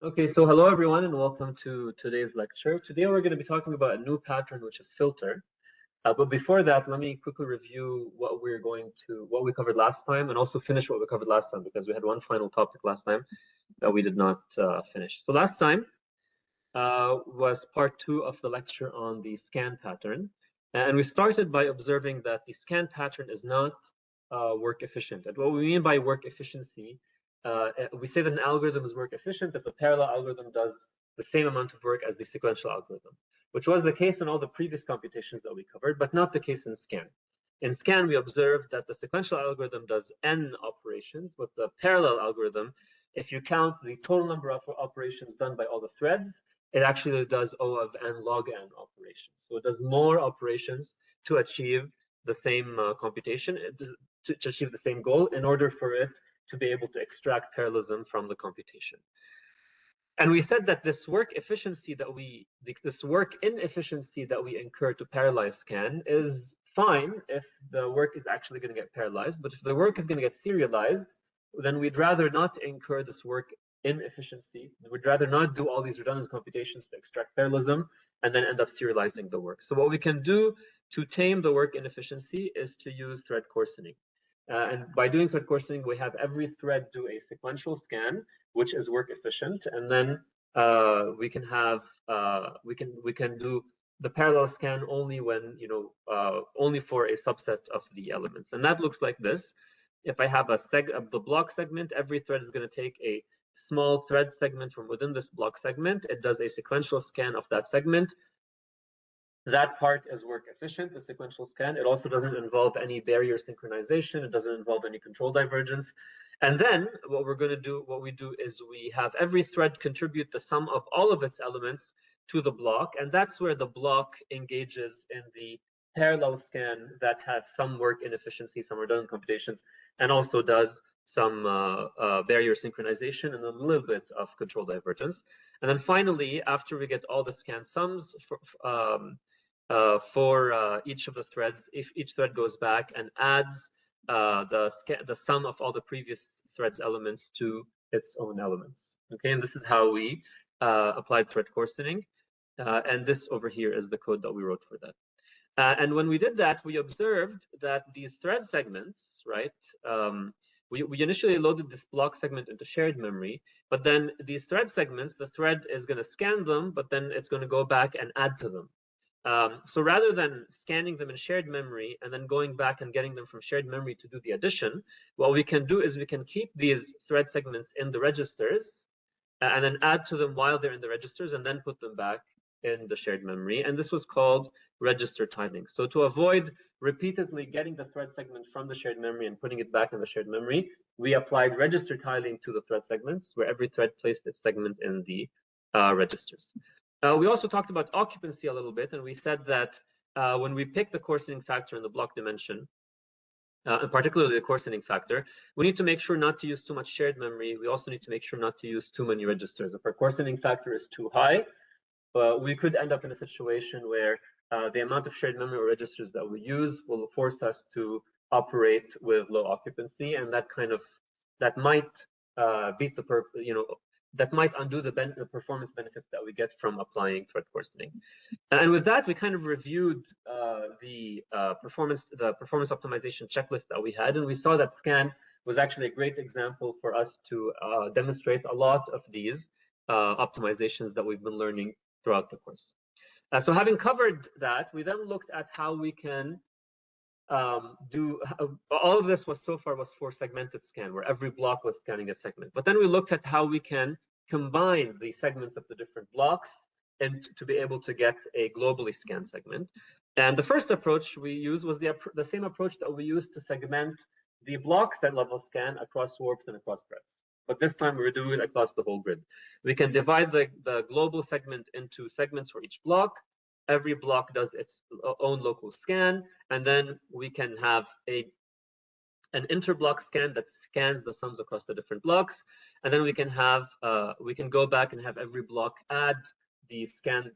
Okay, so hello everyone and welcome to today's lecture. Today we're going to be talking about a new pattern, which is filter. But before that, let me quickly review what we covered last time and also finish what we covered last time because we had one final topic last time that we did not finish. So last time was part 2 of the lecture on the scan pattern. And we started by observing that the scan pattern is not work efficient. And what we mean by work efficiency, we say that an algorithm is work efficient if the parallel algorithm does the same amount of work as the sequential algorithm, which was the case in all the previous computations that we covered, but not the case in scan. In scan, we observed that the sequential algorithm does n operations, but the parallel algorithm, if you count the total number of operations done by all the threads, it actually does O of n log n operations. So it does more operations to achieve the same computation, to achieve the same goal in order for it to be able to extract parallelism from the computation. And we said that this work inefficiency that we incur to parallelize scan is fine if the work is actually going to get parallelized, but if the work is going to get serialized, then we'd rather not incur this work inefficiency. We'd rather not do all these redundant computations to extract parallelism and then end up serializing the work. So what we can do to tame the work inefficiency is to use thread coarsening. And by doing thread coarsening, we have every thread do a sequential scan, which is work efficient, and then we can do the parallel scan only when only for a subset of the elements, and that looks like this. If I have the block segment, every thread is going to take a small thread segment from within this block segment. It does a sequential scan of that segment. That part is work efficient, the sequential scan. It also doesn't involve any barrier synchronization. It doesn't involve any control divergence. And then what we do is we have every thread contribute the sum of all of its elements to the block. And that's where the block engages in the parallel scan that has some work inefficiency, some redundant computations, and also does some barrier synchronization and a little bit of control divergence. And then finally, after we get all the scan sums for each of the threads, if each thread goes back and adds the sum of all the previous threads elements to its own elements. Okay, and this is how we applied thread coarsening. And this over here is the code that we wrote for that. And when we did that, we observed that these thread segments, right? We initially loaded this block segment into shared memory, but then these thread segments, the thread is going to scan them, but then it's going to go back and add to them. So rather than scanning them in shared memory and then going back and getting them from shared memory to do the addition, what we can do is we can keep these thread segments in the registers and then add to them while they're in the registers and then put them back in the shared memory. And this was called register tiling. So to avoid repeatedly getting the thread segment from the shared memory and putting it back in the shared memory, we applied register tiling to the thread segments where every thread placed its segment in the registers. We also talked about occupancy a little bit, and we said that when we pick the coarsening factor in the block dimension, and particularly the coarsening factor, we need to make sure not to use too much shared memory. We also need to make sure not to use too many registers. If our coarsening factor is too high, we could end up in a situation where the amount of shared memory or registers that we use will force us to operate with low occupancy, and that might beat the that might undo the performance benefits that we get from applying thread coarsening. And with that, we kind of reviewed the performance optimization checklist that we had, and we saw that scan was actually a great example for us to demonstrate a lot of these optimizations that we've been learning throughout the course. So having covered that, we then looked at how we can do all of this was for segmented scan, where every block was scanning a segment. But then we looked at how we can combine the segments of the different blocks and to be able to get a globally scanned segment. And the first approach we used was the same approach that we used to segment the block set level scan across warps and across threads. But this time we're doing it across the whole grid. We can divide the global segment into segments for each block. Every block does its own local scan, and then we can have an interblock scan that scans the sums across the different blocks, and then we can go back and have every block add the scanned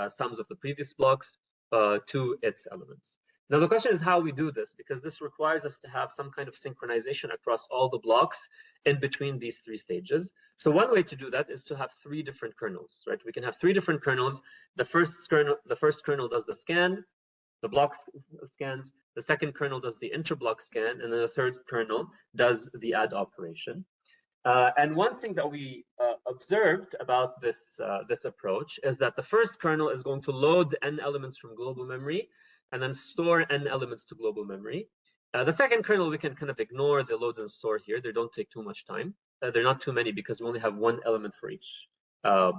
sums of the previous blocks to its elements. Now the question is how we do this, because this requires us to have some kind of synchronization across all the blocks in between these three stages. So one way to do that is to have three different kernels, right? We can have three different kernels. The first kernel does the scan, the block scans, the second kernel does the interblock scan, and then the third kernel does the add operation. And one thing that we observed about this approach is that the first kernel is going to load n elements from global memory and then store n elements to global memory. The second kernel, we can kind of ignore the load and store here. They don't take too much time. They're not too many because we only have one element for each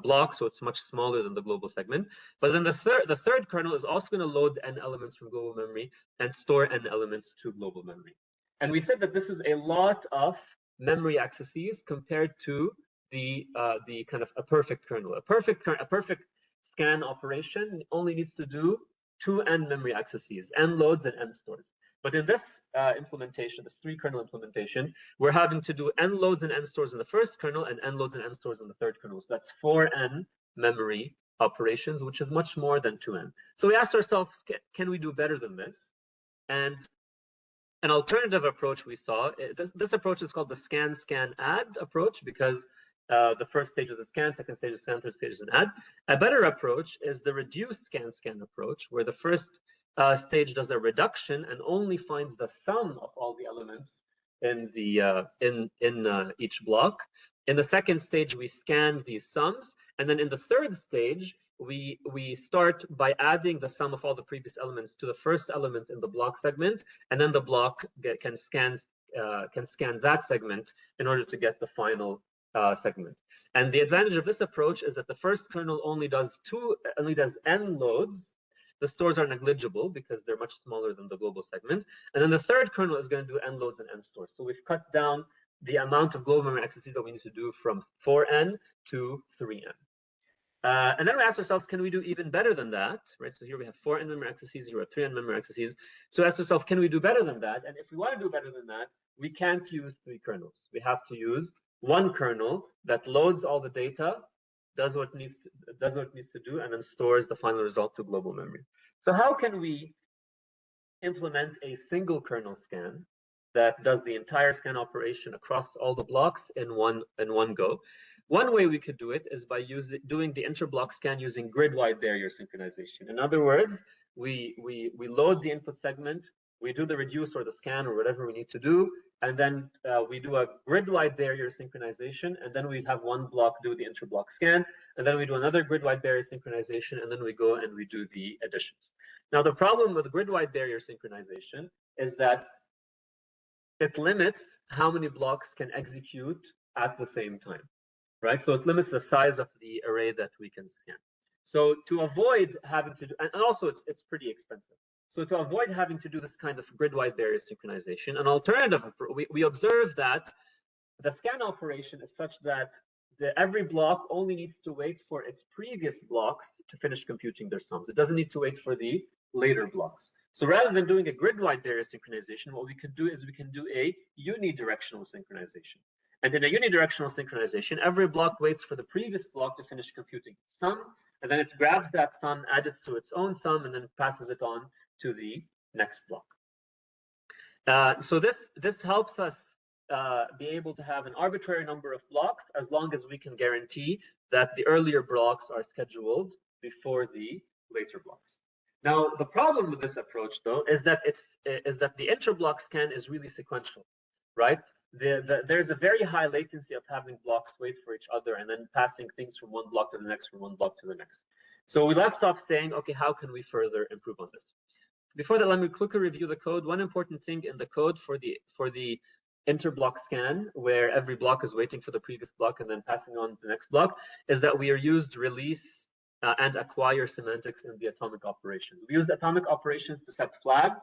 block, so it's much smaller than the global segment. But then the third kernel is also going to load n elements from global memory and store n elements to global memory. And we said that this is a lot of memory accesses compared to the kind of a perfect kernel. A perfect scan operation only needs to do 2n memory accesses, n loads and n stores. But in this implementation, this three kernel implementation, we're having to do n loads and n stores in the first kernel and n loads and n stores in the third kernel. So that's 4n memory operations, which is much more than 2n. So we asked ourselves, can we do better than this? And an alternative approach we saw, this approach is called the scan-add approach, because the first stage is the scan, second stage is scan, third stage is an add. A better approach is the reduced scan approach, where the first stage does a reduction and only finds the sum of all the elements in the each block. In the second stage, we scan these sums, and then in the third stage, we start by adding the sum of all the previous elements to the first element in the block segment, and then the block can scan that segment in order to get the final segment. And the advantage of this approach is that the first kernel only does n loads. The stores are negligible because they're much smaller than the global segment. And then the third kernel is going to do n loads and n stores. So we've cut down the amount of global memory accesses that we need to do from 4n to 3n. And then we ask ourselves, can we do even better than that? Right. So here we have 4n memory accesses, here we have 3n memory accesses. So ask ourselves, can we do better than that? And if we want to do better than that, we can't use three kernels. We have to use one kernel that loads all the data, does what it needs to do, and then stores the final result to global memory. So how can we implement a single kernel scan that does the entire scan operation across all the blocks in one go? One way we could do it is by doing the interblock scan using grid-wide barrier synchronization. In other words, we load the input segment, we do the reduce or the scan or whatever we need to do, and then we do a grid-wide barrier synchronization, and then we have one block do the interblock scan, and then we do another grid-wide barrier synchronization, and then we go and we do the additions. Now, the problem with grid-wide barrier synchronization is that it limits how many blocks can execute at the same time, right? So it limits the size of the array that we can scan. So to avoid having to do, and also it's pretty expensive. So to avoid having to do this kind of grid-wide barrier synchronization, an alternative, we observe that the scan operation is such that every block only needs to wait for its previous blocks to finish computing their sums. It doesn't need to wait for the later blocks. So rather than doing a grid-wide barrier synchronization, what we can do is we can do a unidirectional synchronization. And in a unidirectional synchronization, every block waits for the previous block to finish computing its sum, and then it grabs that sum, adds it to its own sum, and then passes it on to the next block. So this helps us be able to have an arbitrary number of blocks as long as we can guarantee that the earlier blocks are scheduled before the later blocks. Now, the problem with this approach, though, is that the interblock scan is really sequential, right? There's a very high latency of having blocks wait for each other and then passing things from one block to the next, from one block to the next. So we left off saying, okay, how can we further improve on this? Before that, let me quickly review the code. One important thing in the code for the interblock scan, where every block is waiting for the previous block and then passing on to the next block, is that we are used release and acquire semantics in the atomic operations. We use atomic operations to set flags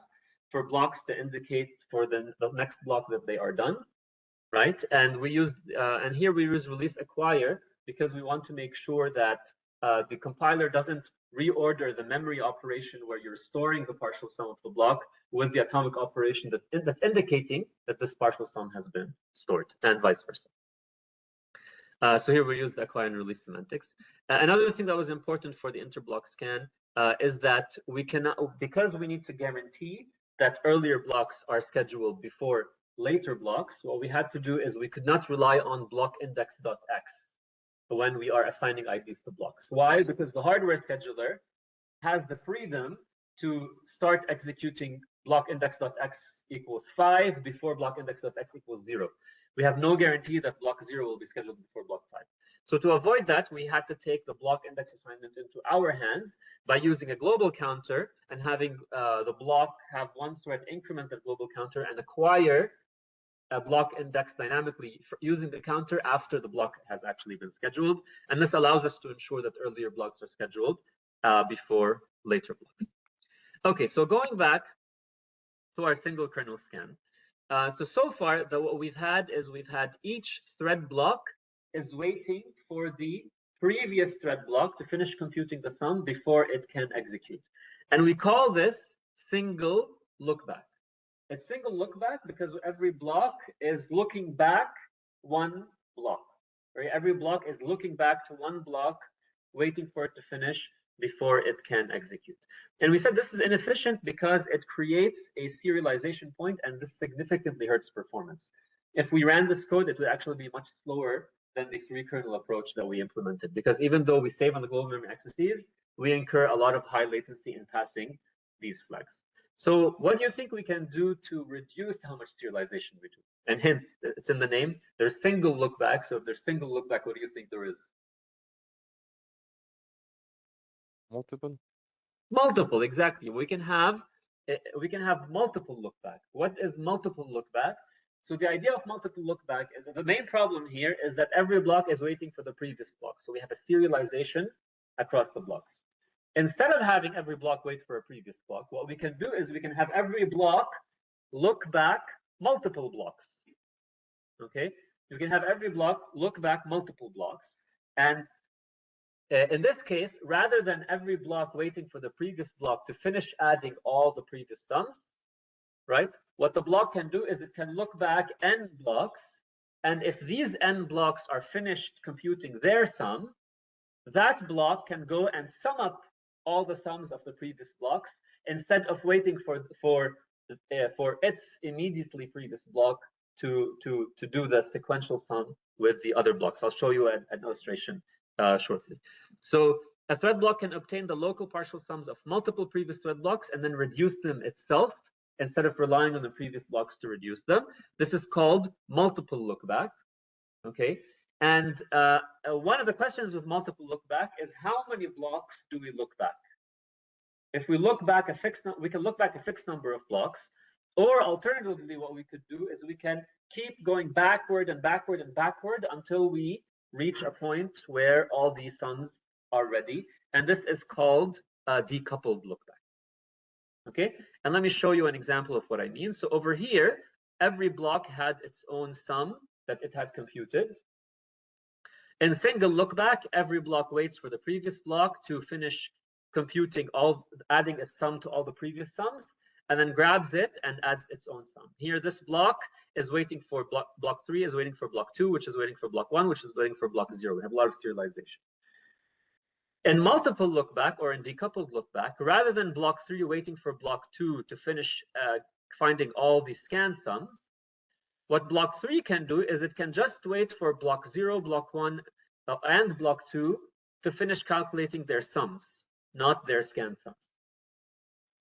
for blocks to indicate for the next block that they are done, right? And we use and here we use release acquire because we want to make sure that the compiler doesn't reorder the memory operation where you're storing the partial sum of the block with the atomic operation that's indicating that this partial sum has been stored, and vice versa. So here we use the acquire and release semantics. Another thing that was important for the interblock scan is that we cannot, because we need to guarantee that earlier blocks are scheduled before later blocks, what we had to do is we could not rely on block index.x when we are assigning IDs to blocks. Why? Because the hardware scheduler has the freedom to start executing block index.x equals 5 before block index.x equals 0. We have no guarantee that block 0 will be scheduled before block 5. So to avoid that, we had to take the block index assignment into our hands by using a global counter and having the block have one thread increment that global counter and acquire a block index dynamically using the counter after the block has actually been scheduled. And this allows us to ensure that earlier blocks are scheduled before later blocks. Okay, so going back to our single kernel scan. So far, what we've had is we've had each thread block is waiting for the previous thread block to finish computing the sum before it can execute. And we call this single lookback. It's single lookback because every block is looking back one block. Right? Every block is looking back to one block, waiting for it to finish before it can execute. And we said this is inefficient because it creates a serialization point, and this significantly hurts performance. If we ran this code, it would actually be much slower than the 3-kernel approach that we implemented, because even though we save on the global memory accesses, we incur a lot of high latency in passing these flags. So what do you think we can do to reduce how much serialization we do? And hint, it's in the name, there's single lookback. So if there's single lookback, what do you think there is? Multiple? Multiple, exactly. We can have multiple lookback. What is multiple lookback? So the idea of multiple lookback, the main problem here is that every block is waiting for the previous block. So we have a serialization across the blocks. Instead of having every block wait for a previous block, what we can do is we can have every block look back multiple blocks. Okay, you can have every block look back multiple blocks. And in this case, rather than every block waiting for the previous block to finish adding all the previous sums, right? What the block can do is it can look back n blocks, and if these n blocks are finished computing their sum, that block can go and sum up all the sums of the previous blocks instead of waiting for its immediately previous block to do the sequential sum with the other blocks. I'll show you an illustration shortly. So a thread block can obtain the local partial sums of multiple previous thread blocks and then reduce them itself instead of relying on the previous blocks to reduce them. This is called multiple lookback. Okay. And one of the questions with multiple lookback is how many blocks do we look back? If we look back we can look back a fixed number of blocks, or alternatively, what we could do is we can keep going backward and backward and backward until we reach a point where all these sums are ready. And this is called decoupled lookback. Okay, and let me show you an example of what I mean. So over here, every block had its own sum that it had computed. In single lookback, every block waits for the previous block to finish computing adding its sum to all the previous sums, and then grabs it and adds its own sum. Here, this block is waiting for block 3 is waiting for block 2, which is waiting for block 1, which is waiting for block 0. We have a lot of serialization. In multiple lookback or in decoupled lookback, rather than block 3 waiting for block 2 to finish finding all the scan sums, what block 3 can do is it can just wait for block 0, block 1, and block 2 to finish calculating their sums, not their scan sums.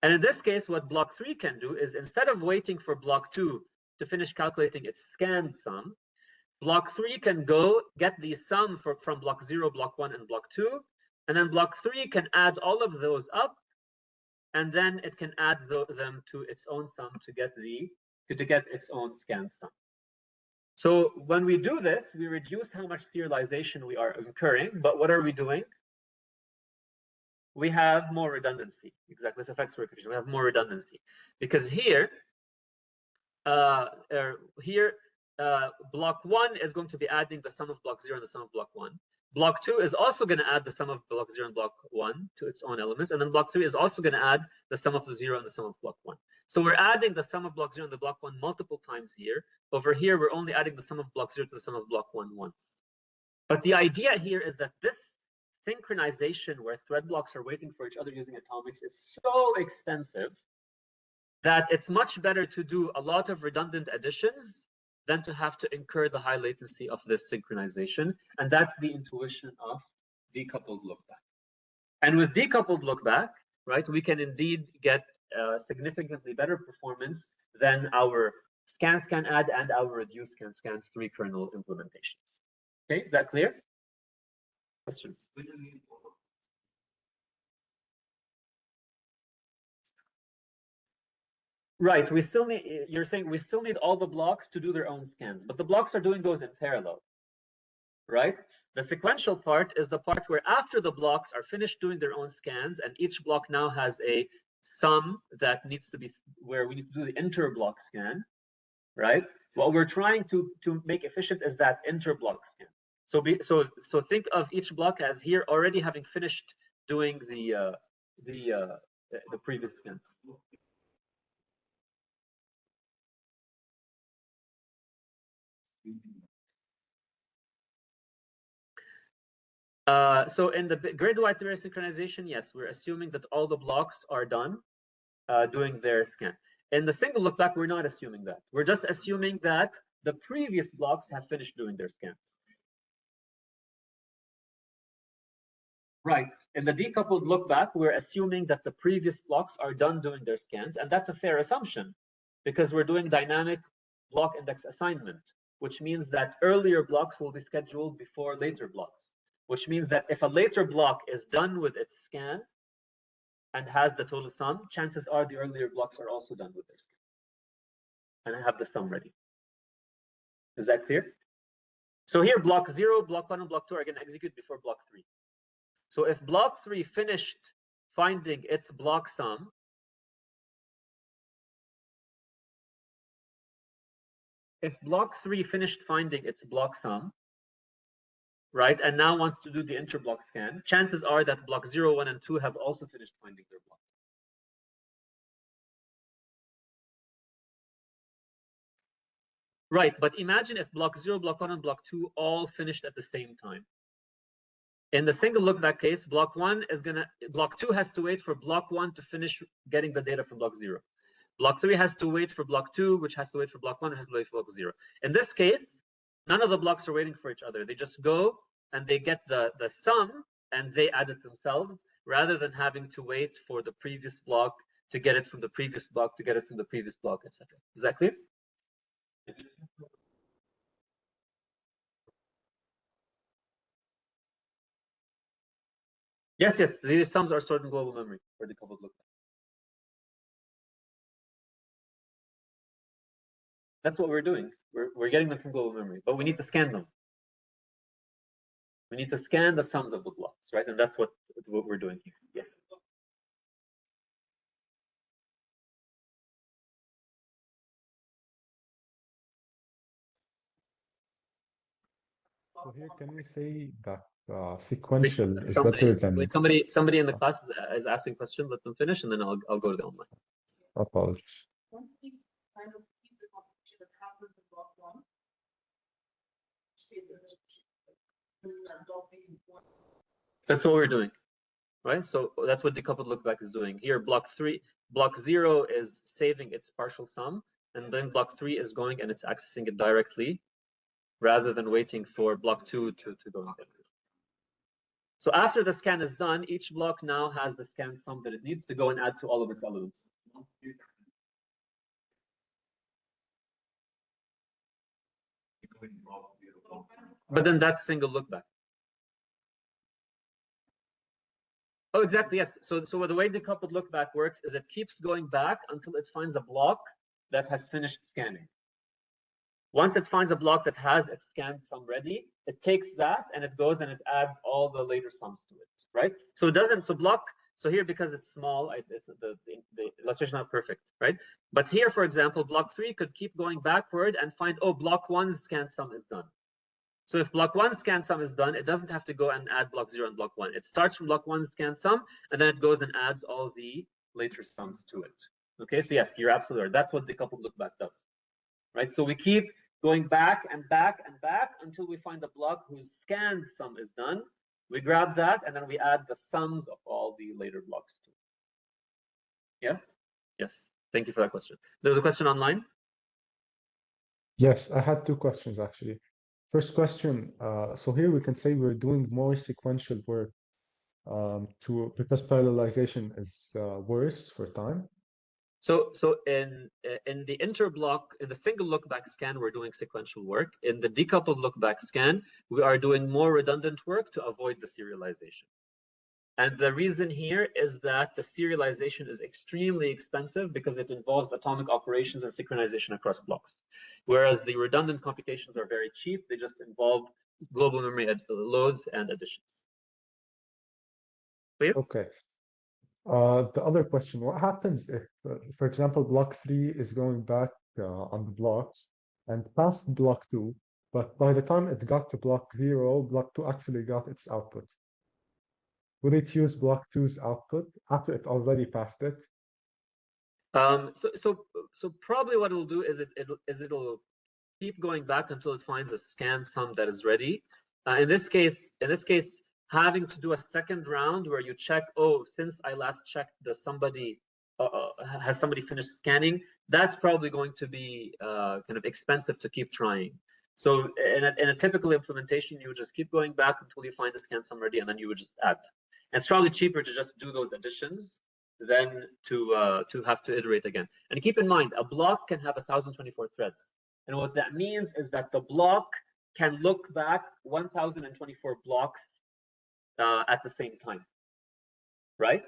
And in this case, what block 3 can do is instead of waiting for block 2 to finish calculating its scanned sum, block 3 can go get the sum from block 0, block 1, and block 2, and then block 3 can add all of those up, and then it can add them to its own sum to get its own scan sum. So when we do this, we reduce how much serialization we are incurring, but what are we doing? We have more redundancy. Exactly, this affects recursion. We have more redundancy because here, block 1 is going to be adding the sum of block 0 and the sum of block 1. Block 2 is also going to add the sum of block 0 and block 1 to its own elements, and then block 3 is also going to add the sum of the 0 and the sum of block 1. So we're adding the sum of block 0 and the block 1 multiple times here. Over here, we're only adding the sum of block 0 to the sum of block 1 once. But the idea here is that this synchronization where thread blocks are waiting for each other using atomics is so expensive that it's much better to do a lot of redundant additions than to have to incur the high latency of this synchronization. And that's the intuition of decoupled lookback. And with decoupled lookback, right, we can indeed get significantly better performance than our scan add and our reduce scan 3 kernel implementations. Okay, is that clear? Questions? Right, we still need, you're saying we still need all the blocks to do their own scans, but the blocks are doing those in parallel, right? The sequential part is the part where after the blocks are finished doing their own scans, and each block now has a sum that needs to be, where we need to do the inter-block scan, right? What we're trying to make efficient is that inter-block scan. So think of each block as here already having finished doing the previous scans. So in the grid-wide series synchronization, yes, we're assuming that all the blocks are done doing their scan. In the single look back, we're not assuming that. We're just assuming that the previous blocks have finished doing their scans. Right. In the decoupled look back, we're assuming that the previous blocks are done doing their scans, and that's a fair assumption because we're doing dynamic block index assignment, which means that earlier blocks will be scheduled before later blocks, which means that if a later block is done with its scan and has the total sum, chances are the earlier blocks are also done with their scan and I have the sum ready. Is that clear? So here, block 0, block 1, and block 2 are going to execute before block 3. So if block 3 finished finding its block sum, if block 3 finished finding its block sum, right, and now wants to do the interblock scan, chances are that block 0, 1, and 2 have also finished finding their block. Right, but imagine if block 0, block 1, and block 2 all finished at the same time. In the single lookback case, block 2 has to wait for block 1 to finish getting the data from block 0. Block 3 has to wait for block 2, which has to wait for block 1, and has to wait for block 0. In this case, none of the blocks are waiting for each other. They just go and they get the sum and they add it themselves, rather than having to wait for the previous block to get it from the previous block to get it from the previous block, etc. Is that clear? Yes, yes, these sums are stored in global memory for decoupled lookback. That's what we're doing. We're getting them from global memory, but we need to scan them. We need to scan the sums of the blocks, right? And that's what we're doing here. Yes. So here, can we say that sequential is better than? Wait, somebody in the class is asking a question. Let them finish, and then I'll go to the online. Apologies. That's what we're doing, right? So that's what decoupled lookback is doing. Here, block 0 is saving its partial sum, and then block 3 is going and it's accessing it directly, rather than waiting for block 2 to go and get it. So after the scan is done, each block now has the scan sum that it needs to go and add to all of its elements. But then that's single lookback. Oh, exactly, yes. So the way decoupled lookback works is it keeps going back until it finds a block that has finished scanning. Once it finds a block that has its scanned sum ready, it takes that and it goes and it adds all the later sums to it, right? So it doesn't, so here, because it's small, the illustration is not perfect, right? But here, for example, block 3 could keep going backward and find, oh, block 1's scanned sum is done. So if block 1's scan sum is done, it doesn't have to go and add block 0 and block 1. It starts from block 1's scan sum, and then it goes and adds all the later sums to it. Okay, so yes, you're absolutely right. That's what decoupled lookback does, right? So we keep going back and back and back until we find a block whose scanned sum is done, We grab that, and then we add the sums of all the later blocks to it. Yeah? Yes. Thank you for that question. There's a question online. Yes, I had two questions actually. First question, so here we can say we're doing more sequential work because parallelization is worse for time. So in the interblock, in the single look-back scan, we're doing sequential work. In the decoupled look-back scan, we are doing more redundant work to avoid the serialization. And the reason here is that the serialization is extremely expensive because it involves atomic operations and synchronization across blocks. Whereas the redundant computations are very cheap. They just involve global memory loads and additions. Clear? Okay. The other question, what happens if, for example, block 3 is going back on the blocks and past block 2, but by the time it got to block 0, block 2 actually got its output? Would it use block 2's output after it already passed it? So probably what it'll do is it'll keep going back until it finds a scan sum that is ready. In this case, having to do a second round where you check, oh, since I last checked, has somebody finished scanning? That's probably going to be kind of expensive to keep trying. So in a typical implementation, you would just keep going back until you find the scan sum ready, and then you would just add. And it's probably cheaper to just do those additions than to have to iterate again. And keep in mind, a block can have 1,024 threads. And what that means is that the block can look back 1,024 blocks at the same time, right?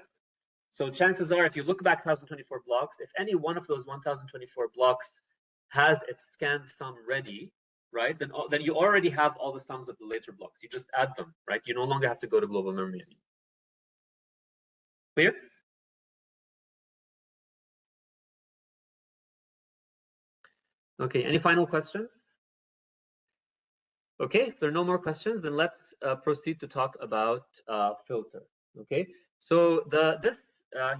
So chances are, if you look back 1,024 blocks, if any one of those 1,024 blocks has its scan sum ready, right, then you already have all the sums of the later blocks. You just add them, right? You no longer have to go to global memory anymore. Clear? Okay, any final questions? Okay, if there are no more questions, then let's proceed to talk about filter. Okay, so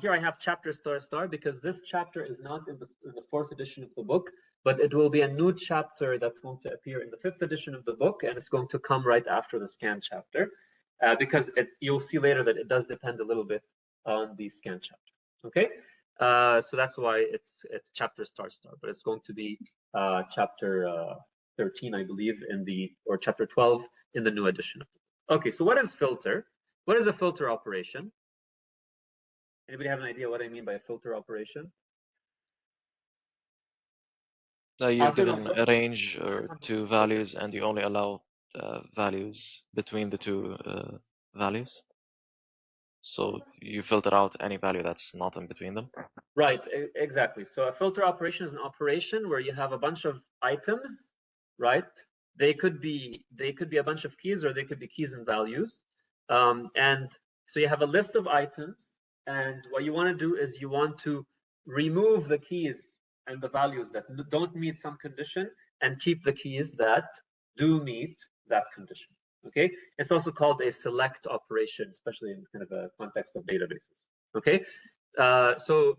here I have chapter * because this chapter is not in the 4th edition of the book, but it will be a new chapter that's going to appear in the 5th edition of the book, and it's going to come right after the scan chapter, because you'll see later that it does depend a little bit on the scan chapter. Okay, so that's why it's chapter ***, but it's going to be chapter 13, I believe, or chapter 12 in the new edition of the book. Okay, so what is filter? What is a filter operation? Anybody have an idea what I mean by a filter operation? You're given a range or two values, and you only allow values between the two values. So you filter out any value that's not in between them. Right, exactly. So a filter operation is an operation where you have a bunch of items, right? They could be a bunch of keys, or they could be keys and values. And so you have a list of items, and what you want to do is you want to remove the keys and the values that don't meet some condition, and keep the keys that do meet that condition. Okay, it's also called a select operation, especially in kind of a context of databases. Okay, so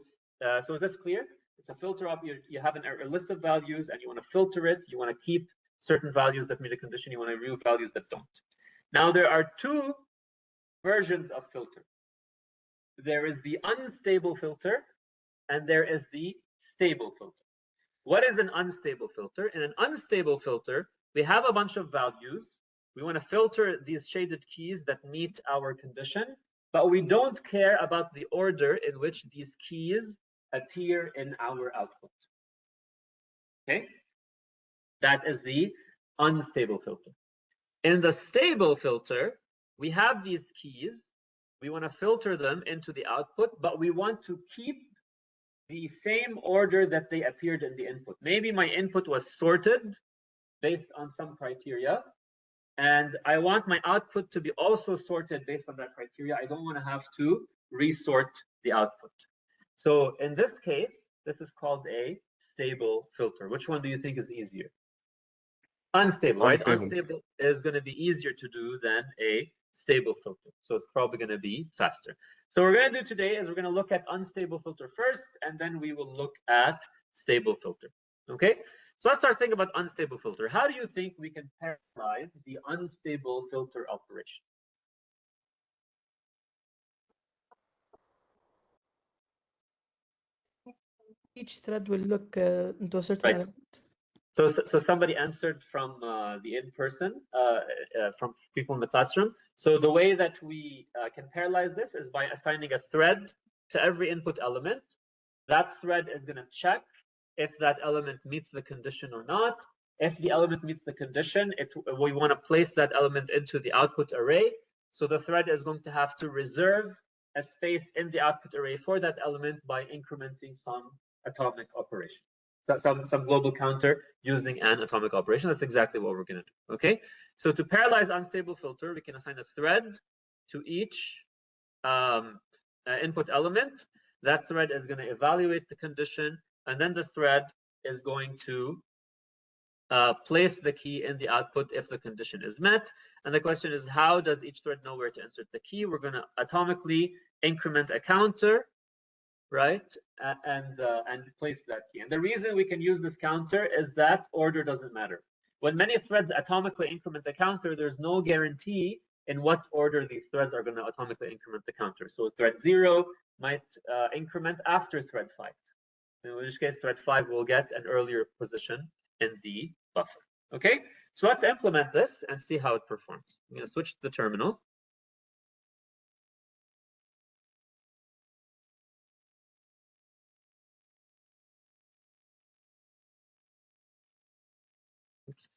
is this clear? It's a filter up. You have a list of values, and you want to filter it. You want to keep certain values that meet a condition. You want to remove values that don't. Now there are two versions of filter. There is the unstable filter, and there is the stable filter. What is an unstable filter? In an unstable filter, we have a bunch of values. We want to filter these shaded keys that meet our condition, but we don't care about the order in which these keys appear in our output. Okay? That is the unstable filter. In the stable filter, we have these keys. We want to filter them into the output, but we want to keep the same order that they appeared in the input. Maybe my input was sorted based on some criteria, and I want my output to be also sorted based on that criteria. I don't want to have to resort the output. So in this case, this is called a stable filter. Which one do you think is easier? Unstable, right? Unstable is going to be easier to do than a stable filter. So it's probably going to be faster. So what we're going to do today is we're going to look at unstable filter first, and then we will look at stable filter. Okay? So let's start thinking about unstable filter. How do you think we can parallelize the unstable filter operation? Each thread will look into a certain Right. element. So somebody answered from the in-person, from people in the classroom. So the way that we can parallelize this is by assigning a thread to every input element. That thread is going to check if that element meets the condition or not. If the element meets the condition, we want to place that element into the output array. So the thread is going to have to reserve a space in the output array for that element by incrementing some atomic operation. Some global counter using an atomic operation. That's exactly what we're going to do. Okay. So to parallelize unstable filter, we can assign a thread to each input element. That thread is going to evaluate the condition, and then the thread is going to place the key in the output if the condition is met. And the question is, how does each thread know where to insert the key? We're going to atomically increment a counter, right, and place that key. And the reason we can use this counter is that order doesn't matter. When many threads atomically increment a counter, there's no guarantee in what order these threads are going to atomically increment the counter. So thread 0 might increment after thread 5. In which case, thread 5 will get an earlier position in the buffer. Okay, so let's implement this and see how it performs. I'm going to switch to the terminal. Oops.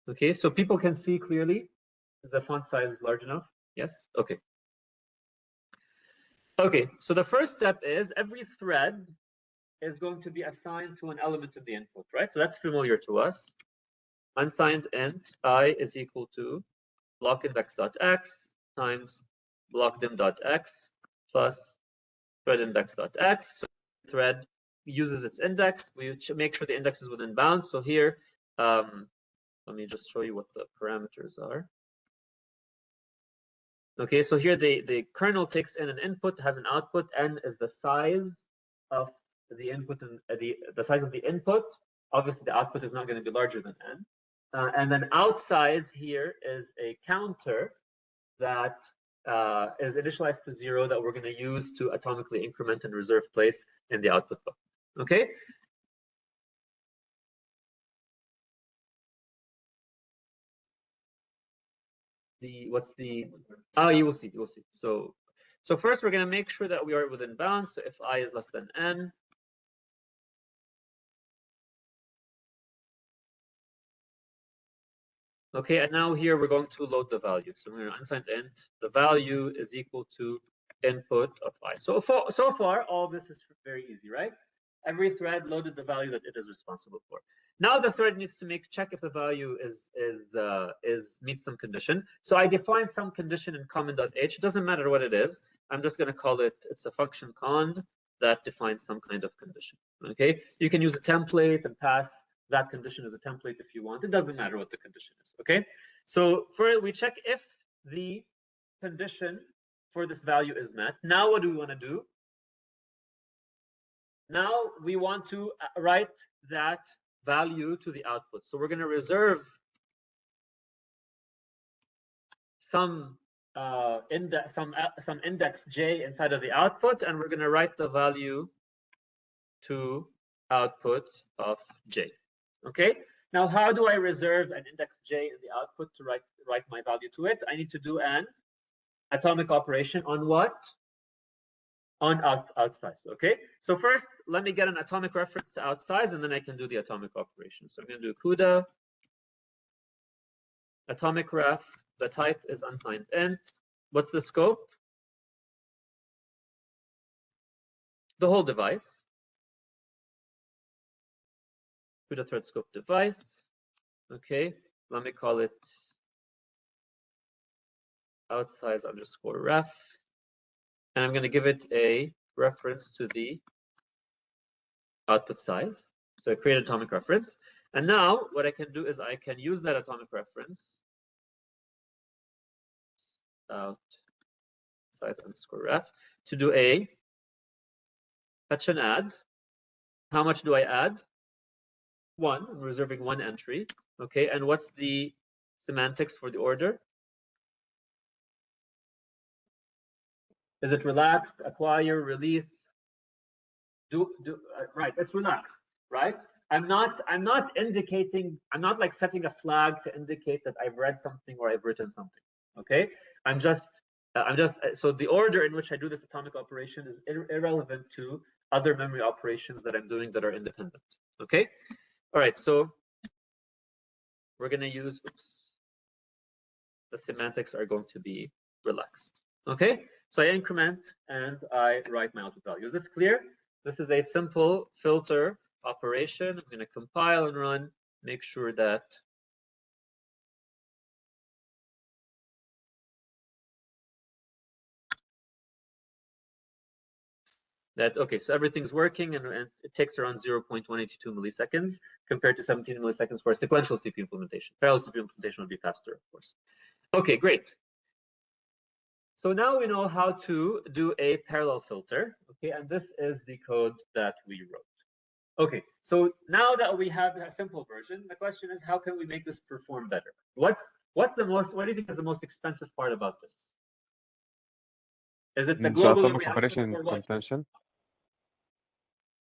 Okay, so people can see clearly. Is the font size large enough? Yes? Okay. Okay, so the first step is every thread is going to be assigned to an element of the input, right? So that's familiar to us. Unsigned int I is equal to blockindex.x times blockdim.x plus threadindex.x. So the thread uses its index. We make sure the index is within bounds. So here, let me just show you what the parameters are. Okay, so here the kernel takes in an input, has an output. N is the size of the input and the size of the input. Obviously, the output is not going to be larger than n. And then outsize here is a counter that is initialized to 0 that we're going to use to atomically increment and reserve place in the output buffer. Okay. You will see. So first we're going to make sure that we are within bounds. So if I is less than n, okay, and now here we're going to load the value. So we're going to unsigned int. The value is equal to input of I. So far, all this is very easy, right? Every thread loaded the value that it is responsible for. Now the thread needs to check if the value meets some condition. So I define some condition in comment.h. It doesn't matter what it is. I'm just going to call it. It's a function cond that defines some kind of condition. Okay, you can use a template and pass that condition as a template if you want. It doesn't matter what the condition is. Okay, so we check if the condition for this value is met. Now what do we want to do? Now we want to write that value to the output. So we're going to reserve some index j inside of the output, and we're going to write the value to output of j. Okay. Now, how do I reserve an index j in the output to write my value to it? I need to do an atomic operation on what? On outsize. Okay. So first, let me get an atomic reference to outsize, and then I can do the atomic operation. So I'm going to do CUDA atomic ref. The type is unsigned int. What's the scope? The whole device. CUDA thread scope device. Okay. Let me call it outsize underscore ref. And I'm going to give it a reference to the output size. So I create atomic reference. And now what I can do is I can use that atomic reference out size underscore ref to do a fetch and add. How much do I add? 1. I'm reserving 1 entry. Okay. And what's the semantics for the order? Is it relaxed, acquire, release? Right, it's relaxed, right? I'm not indicating, I'm not like setting a flag to indicate that I've read something or I've written something. Okay, I'm just so the order in which I do this atomic operation is irrelevant to other memory operations that I'm doing that are independent. Okay, all right, so we're going to use, the semantics are going to be relaxed. Okay, so I increment and I write my output value. Is this clear? This is a simple filter operation. I'm going to compile and run, make sure that okay, so everything's working, and it takes around 0.182 milliseconds compared to 17 milliseconds for a sequential CPU implementation. Parallel CPU implementation would be faster, of course. Okay, great. So now we know how to do a parallel filter, okay, and this is the code that we wrote. Okay, so now that we have a simple version, the question is, how can we make this perform better? What do you think is the most expensive part about this? Is it the global atomic operation contention?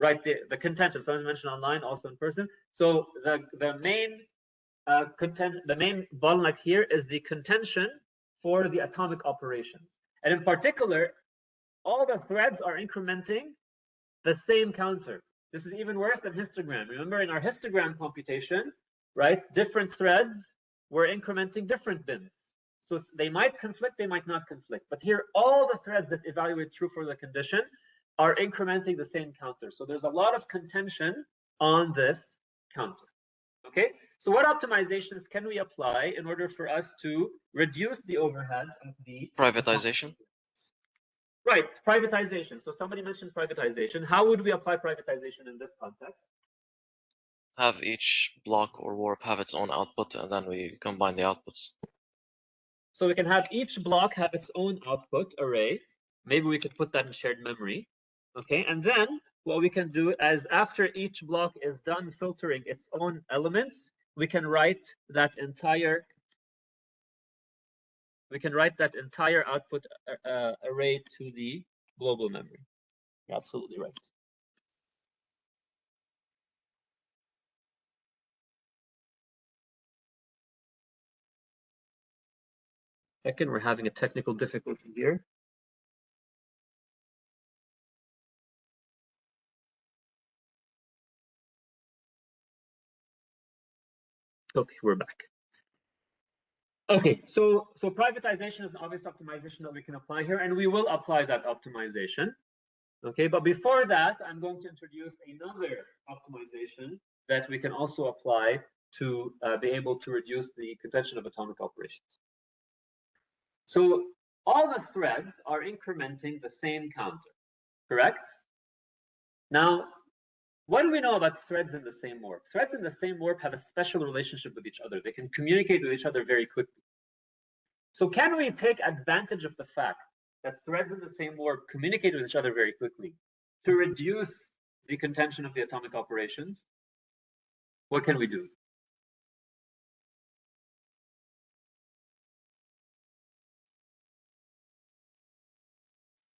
Right, the contention. So as mentioned online, also in person. So the main the main bottleneck here is the contention for the atomic operations, and in particular, all the threads are incrementing the same counter. This is even worse than histogram. Remember, in our histogram computation, right, different threads were incrementing different bins. So they might conflict, they might not conflict. But here, all the threads that evaluate true for the condition are incrementing the same counter. So there's a lot of contention on this counter. Okay, so what optimizations can we apply in order for us to reduce the overhead of the privatization? Right, privatization. So somebody mentioned privatization. How would we apply privatization in this context? Have each block or warp have its own output, and then we combine the outputs. So we can have each block have its own output array. Maybe we could put that in shared memory. Okay, and then what we can do is, after each block is done filtering its own elements, we can write that entire output array to the global memory. You're absolutely right. Second, we're having a technical difficulty here. Okay, we're back. Okay, so privatization is an obvious optimization that we can apply here, and we will apply that optimization. Okay, but before that, I'm going to introduce another optimization that we can also apply to be able to reduce the contention of atomic operations. So all the threads are incrementing the same counter, correct? Now, what do we know about threads in the same warp? Threads in the same warp have a special relationship with each other. They can communicate with each other very quickly. So can we take advantage of the fact that threads in the same warp communicate with each other very quickly to reduce the contention of the atomic operations? What can we do?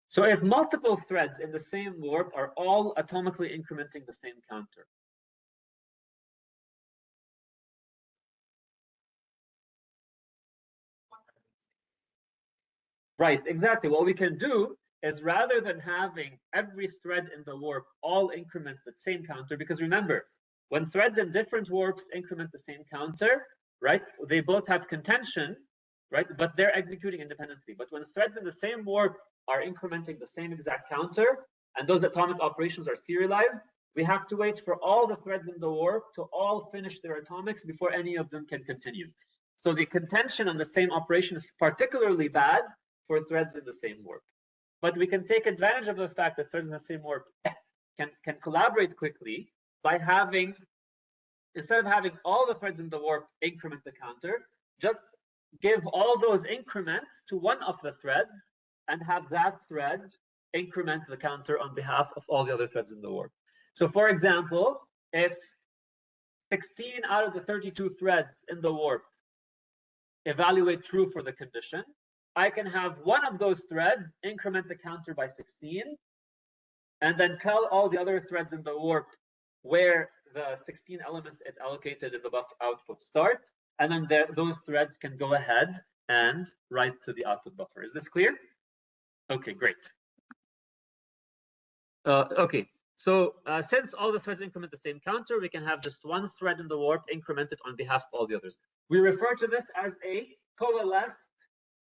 So if multiple threads in the same warp are all atomically incrementing the same counter, right, exactly. What we can do is, rather than having every thread in the warp all increment the same counter, because remember, when threads in different warps increment the same counter, right, they both have contention, right, but they're executing independently. But when threads in the same warp are incrementing the same exact counter, and those atomic operations are serialized, we have to wait for all the threads in the warp to all finish their atomics before any of them can continue. So the contention on the same operation is particularly bad for threads in the same warp. But we can take advantage of the fact that threads in the same warp can collaborate quickly by having, instead of having all the threads in the warp increment the counter, just give all those increments to one of the threads and have that thread increment the counter on behalf of all the other threads in the warp. So for example, if 16 out of the 32 threads in the warp evaluate true for the condition, I can have one of those threads increment the counter by 16, and then tell all the other threads in the warp where the 16 elements it allocated in the buff output start, and then those threads can go ahead and write to the output buffer. Is this clear? Okay, great. Okay, so since all the threads increment the same counter, we can have just one thread in the warp incremented on behalf of all the others. We refer to this as a coalesced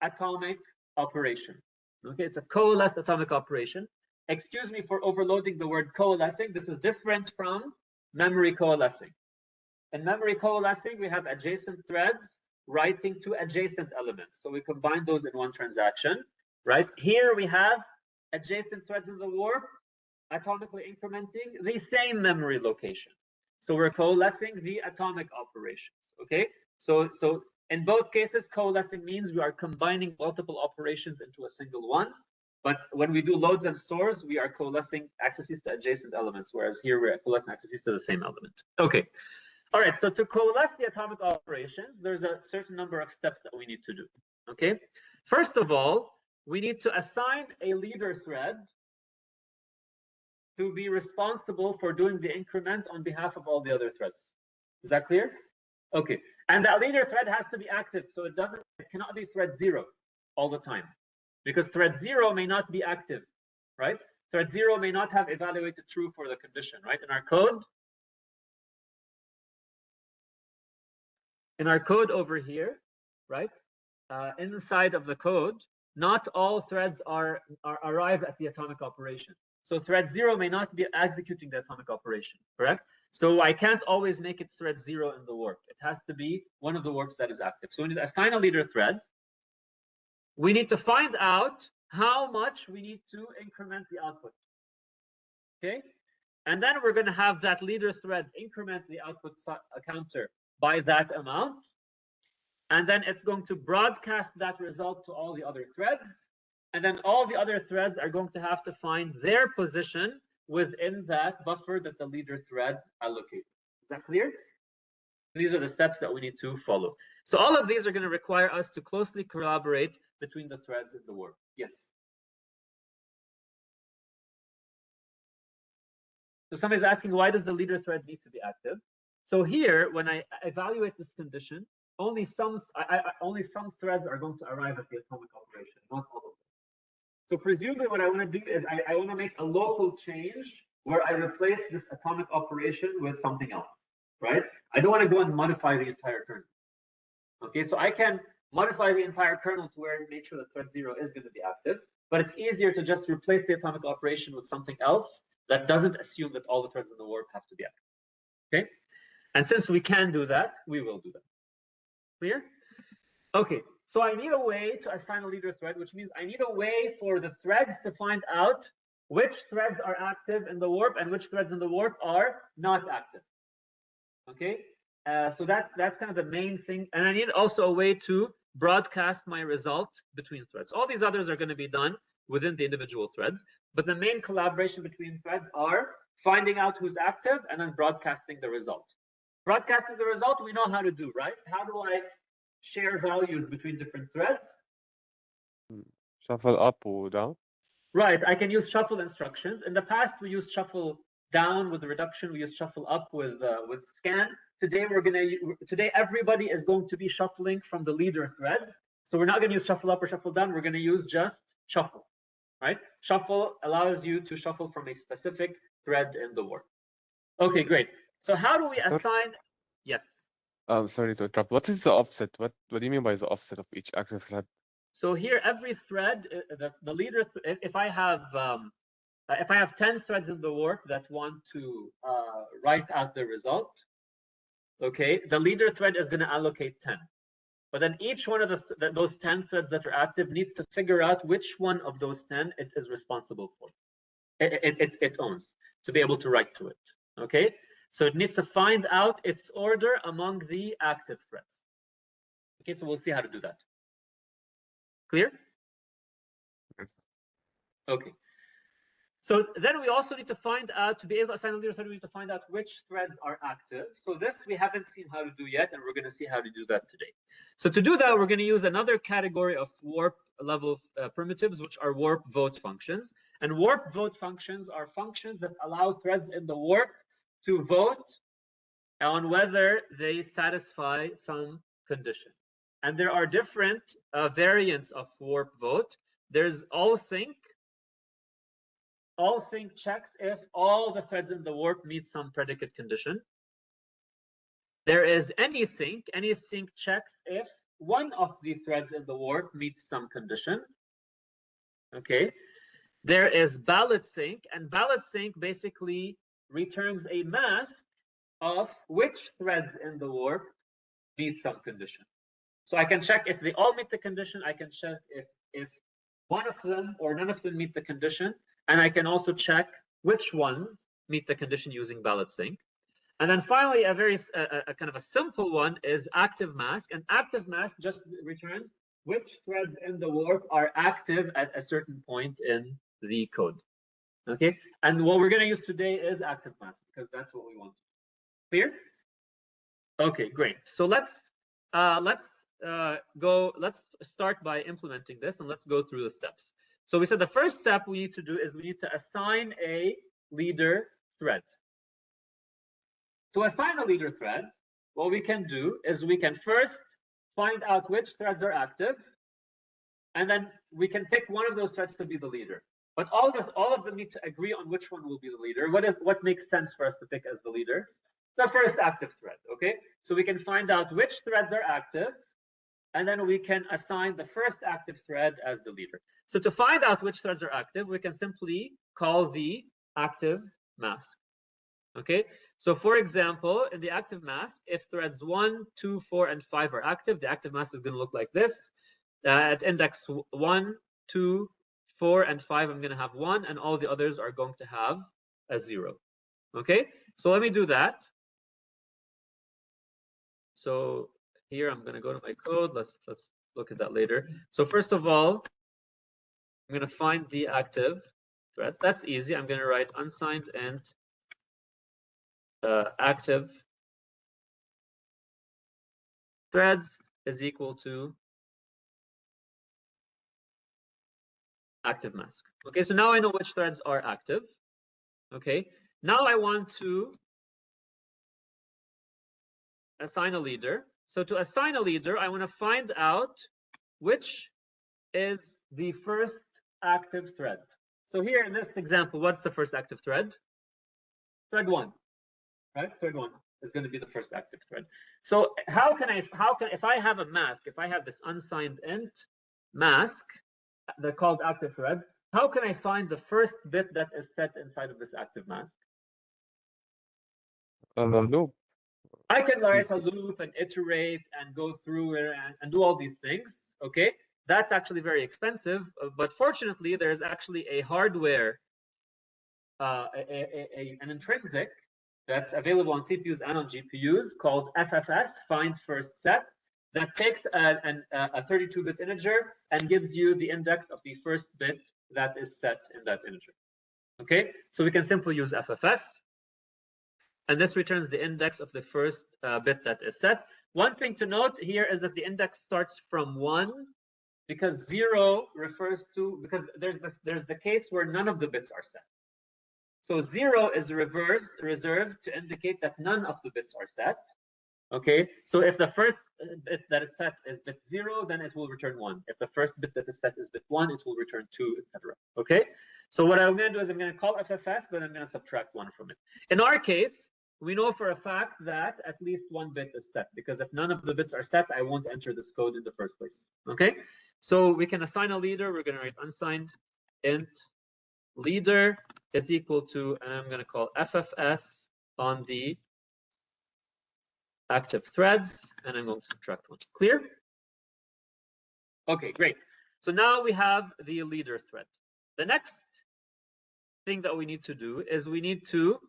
atomic operation. Okay, it's a coalesced atomic operation. Excuse me for overloading the word coalescing. This is different from memory coalescing. In memory coalescing, we have adjacent threads writing to adjacent elements. So we combine those in one transaction, right? Here we have adjacent threads in the warp atomically incrementing the same memory location. So we're coalescing the atomic operations, okay? So in both cases, coalescing means we are combining multiple operations into a single one. But when we do loads and stores, we are coalescing accesses to adjacent elements, whereas here we're coalescing accesses to the same element. Okay. All right, so to coalesce the atomic operations, there's a certain number of steps that we need to do, okay? First of all, we need to assign a leader thread to be responsible for doing the increment on behalf of all the other threads. Is that clear? Okay, and that leader thread has to be active, so it cannot be thread 0 all the time, because thread 0 may not be active, right? Thread 0 may not have evaluated true for the condition, right? In our code over here, right? Inside of the code, not all threads arrive at the atomic operation. So thread 0 may not be executing the atomic operation, correct? So I can't always make it thread 0 in the warp. It has to be one of the warps that is active. So we need to assign a leader thread. We need to find out how much we need to increment the output, okay? And then we're going to have that leader thread increment the output counter by that amount. And then it's going to broadcast that result to all the other threads. And then all the other threads are going to have to find their position within that buffer that the leader thread allocated. Is that clear? These are the steps that we need to follow. So all of these are going to require us to closely collaborate between the threads in the warp. Yes. So somebody's asking, why does the leader thread need to be active? So here, when I evaluate this condition, only some threads are going to arrive at the atomic operation, not all of them. So presumably what I want to do is I want to make a local change where I replace this atomic operation with something else, right? I don't want to go and modify the entire kernel. Okay, so I can modify the entire kernel to where make sure that thread 0 is going to be active, but it's easier to just replace the atomic operation with something else that doesn't assume that all the threads in the warp have to be active. Okay, and since we can do that, we will do that. Clear? Okay, so I need a way to assign a leader thread, which means I need a way for the threads to find out which threads are active in the warp and which threads in the warp are not active. Okay, so that's kind of the main thing. And I need also a way to broadcast my result between threads. All these others are going to be done within the individual threads, but the main collaboration between threads are finding out who's active and then broadcasting the result. Broadcasting the result, we know how to do, right? How do I share values between different threads? Shuffle up or down? Right, I can use shuffle instructions. In the past, we used shuffle down with the reduction. We used shuffle up with scan. Today everybody is going to be shuffling from the leader thread. So we're not going to use shuffle up or shuffle down. We're going to use just shuffle, right? Shuffle allows you to shuffle from a specific thread in the warp. Okay, great. So how do we assign? Yes. Sorry to interrupt. What is the offset? What do you mean by the offset of each active thread? So here, every thread, the leader, if I have 10 threads in the warp that want to write out the result, okay, the leader thread is going to allocate 10. But then each one of those 10 threads that are active needs to figure out which one of those 10 it is responsible for. It owns to be able to write to it. Okay, so it needs to find out its order among the active threads. Okay, so we'll see how to do that. Clear? Yes. Okay. So then we also need to find out, to be able to assign a leader thread, we need to find out which threads are active. So this we haven't seen how to do yet, and we're going to see how to do that today. So to do that, we're going to use another category of warp level primitives, which are warp vote functions. And warp vote functions are functions that allow threads in the warp to vote on whether they satisfy some condition. And there are different variants of warp vote. There's all sync. All sync checks if all the threads in the warp meet some predicate condition. There is any sync. Any sync checks if one of the threads in the warp meets some condition. Okay. There is ballot sync, and ballot sync basically returns a mask of which threads in the warp meet some condition. So I can check if they all meet the condition. I can check if one of them or none of them meet the condition. And I can also check which ones meet the condition using ballot sync. And then finally, a very kind of a simple one is active mask. And active mask just returns which threads in the warp are active at a certain point in the code. Okay. And what we're going to use today is active mask because that's what we want. Clear? Okay, great. So let's start by implementing this, and let's go through the steps. So we said the first step we need to do is we need to assign a leader thread. To assign a leader thread, what we can do is we can first find out which threads are active, and then we can pick one of those threads to be the leader. But all of them need to agree on which one will be the leader. What makes sense for us to pick as the leader? The first active thread. Okay, so we can find out which threads are active, and then we can assign the first active thread as the leader. So to find out which threads are active, we can simply call the active mask. Okay, so for example, in the active mask, if threads 1, 2, 4, and 5 are active, the active mask is going to look like this. At index 1, 2, 4, and 5, I'm going to have 1, and all the others are going to have a 0. Okay, so let me do that. So here I'm going to go to my code. Let's look at that later. So first of all, I'm going to find the active threads. That's easy. I'm going to write unsigned int active threads is equal to active mask. Okay, so now I know which threads are active. Okay, now I want to assign a leader. So to assign a leader, I want to find out which is the first active thread. So here in this example, what's the first active thread? Thread 1, right? Thread 1 is going to be the first active thread. So if I have a mask, if I have this unsigned int mask, they're called active threads, how can I find the first bit that is set inside of this active mask? Loop. I can write a loop and iterate and go through it and do all these things. Okay, that's actually very expensive, but fortunately, there's actually a hardware, an intrinsic that's available on CPUs and on GPUs called FFS, find first set, that takes a 32-bit integer and gives you the index of the first bit that is set in that integer. Okay, so we can simply use FFS. And this returns the index of the first bit that is set. One thing to note here is that the index starts from 1 because 0 refers to, because there's the case where none of the bits are set. So 0 is reserved to indicate that none of the bits are set. Okay, so if the first bit that is set is bit 0, then it will return 1. If the first bit that is set is bit 1, it will return 2, etc. Okay, so what I'm going to do is I'm going to call FFS, but I'm going to subtract 1 from it. In our case, we know for a fact that at least 1 bit is set, because if none of the bits are set, I won't enter this code in the first place. Okay, so we can assign a leader. We're going to write unsigned int leader is equal to, and I'm going to call FFS on the active threads, and I'm going to subtract 1. Clear? Okay, great. So now we have the leader thread. The next thing that we need to do is we need to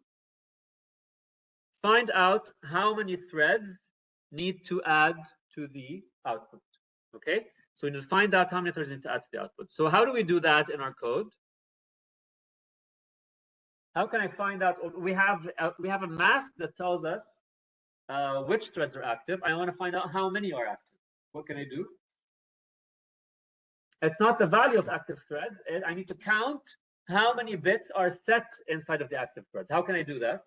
find out how many threads need to add to the output. Okay, so we need to find out how many threads need to add to the output. So how do we do that in our code? How can I find out? We have a mask that tells us which threads are active. I want to find out how many are active. What can I do? It's not the value of active threads. I need to count how many bits are set inside of the active threads. How can I do that?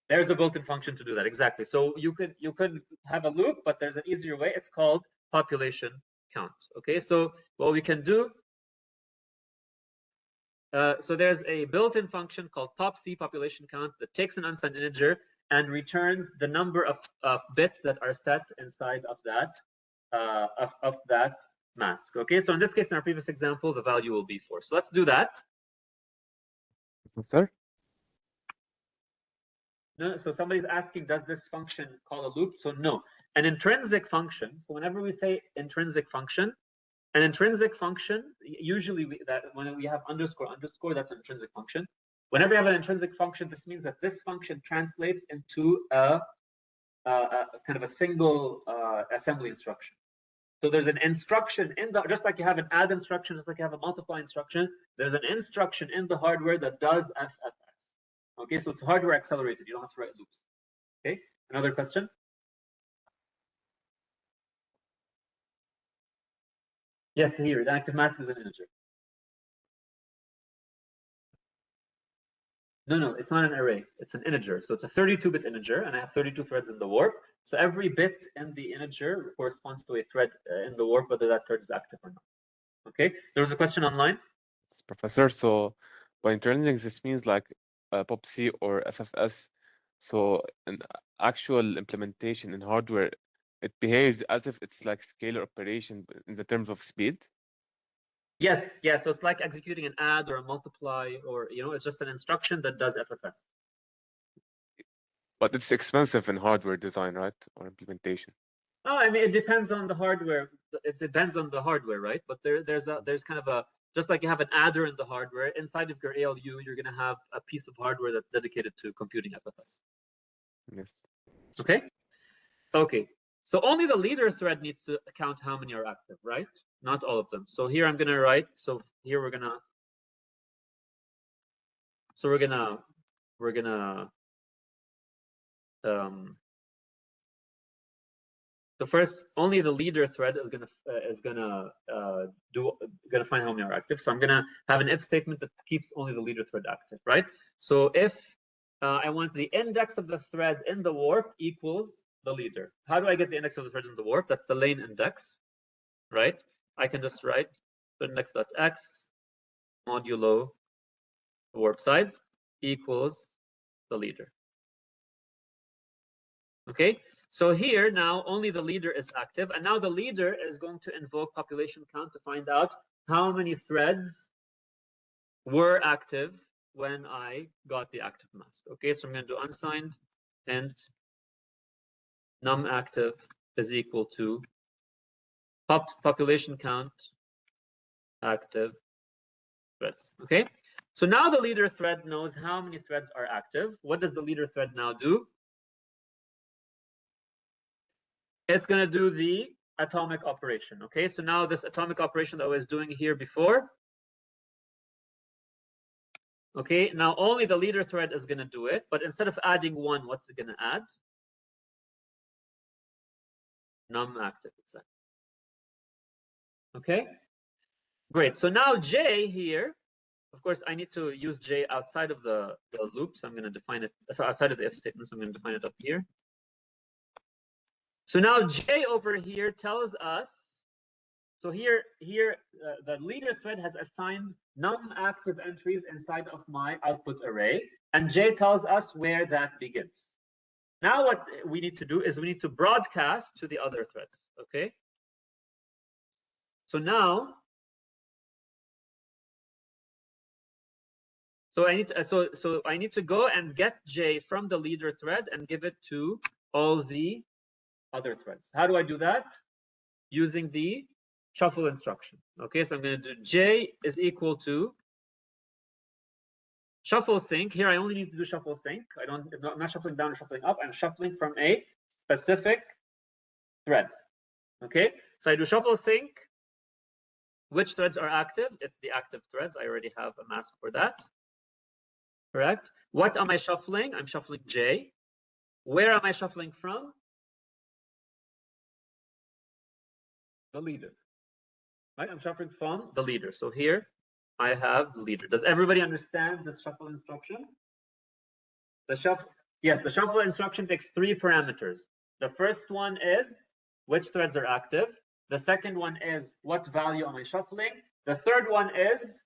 There's a built-in function to do that, exactly. So you could have a loop, but there's an easier way. It's called population count. Okay, so what we can do, so there's a built-in function called popc, population count, that takes an unsigned integer and returns the number of bits that are set inside of that mask. Okay, so in this case, in our previous example, the value will be 4. So let's do that. Sir? No, so somebody's asking, does this function call a loop? So no, an intrinsic function. So whenever we say intrinsic function, an intrinsic function, usually when we have underscore, that's an intrinsic function. Whenever you have an intrinsic function, this means that this function translates into a kind of a single assembly instruction. So there's an instruction in the, just like you have an add instruction, just like you have a multiply instruction, there's an instruction in the hardware that does FFS. Okay, so it's hardware accelerated. You don't have to write loops. Okay, another question? Yes, here, the active mask is an integer. No, it's not an array. It's an integer. So it's a 32-bit integer, and I have 32 threads in the warp. So every bit in the integer corresponds to a thread in the warp, whether that thread is active or not. Okay, there was a question online. Professor, so by internalizing, this means like POP-C or FFS. So an actual implementation in hardware, it behaves as if it's like scalar operation in the terms of speed. Yes, yeah. So it's like executing an add or a multiply, or it's just an instruction that does FFS. But it's expensive in hardware design, right, or implementation? Oh, I mean, it depends on the hardware. It depends on the hardware, right? But there's kind of a, just like you have an adder in the hardware, inside of your ALU, you're going to have a piece of hardware that's dedicated to computing FFS. Yes. Okay. Okay. So only the leader thread needs to count how many are active, right? Not all of them. So here I'm going to write. So here we're going to. So first, only the leader thread is gonna find how many are active. So I'm gonna have an if statement that keeps only the leader thread active, right? So if I want the index of the thread in the warp equals the leader. How do I get the index of the thread in the warp? That's the lane index, right? I can just write the index.x modulo warp size equals the leader. Okay. So here now only the leader is active, and now the leader is going to invoke population count to find out how many threads were active when I got the active mask. Okay, so I'm going to do unsigned and num active is equal to population count active threads. Okay, so now the leader thread knows how many threads are active. What does the leader thread now do? It's going to do the atomic operation. Okay, so now this atomic operation that I was doing here before. Okay, now only the leader thread is going to do it, but instead of adding 1, what's it going to add? Num active. Okay, great. So now J here, of course, I need to use J outside of the loop, so I'm going to define it. So outside of the if statement, so I'm going to define it up here. So now J over here tells us. So here, the leader thread has assigned num active entries inside of my output array, and J tells us where that begins. Now what we need to do is we need to broadcast to the other threads. Okay. So now, so I need to go and get J from the leader thread and give it to all the other threads. How do I do that? Using the shuffle instruction. Okay, so I'm going to do J is equal to shuffle sync. Here I only need to do shuffle sync. I'm not shuffling down or shuffling up. I'm shuffling from a specific thread. Okay, so I do shuffle sync. Which threads are active? It's the active threads. I already have a mask for that. Correct. What am I shuffling? I'm shuffling J. Where am I shuffling from? The leader. right? I'm shuffling from the leader. So here I have the leader. Does everybody understand this shuffle instruction? The shuffle, yes, the shuffle instruction takes 3 parameters. The first one is which threads are active. The second one is what value am I shuffling. The third one is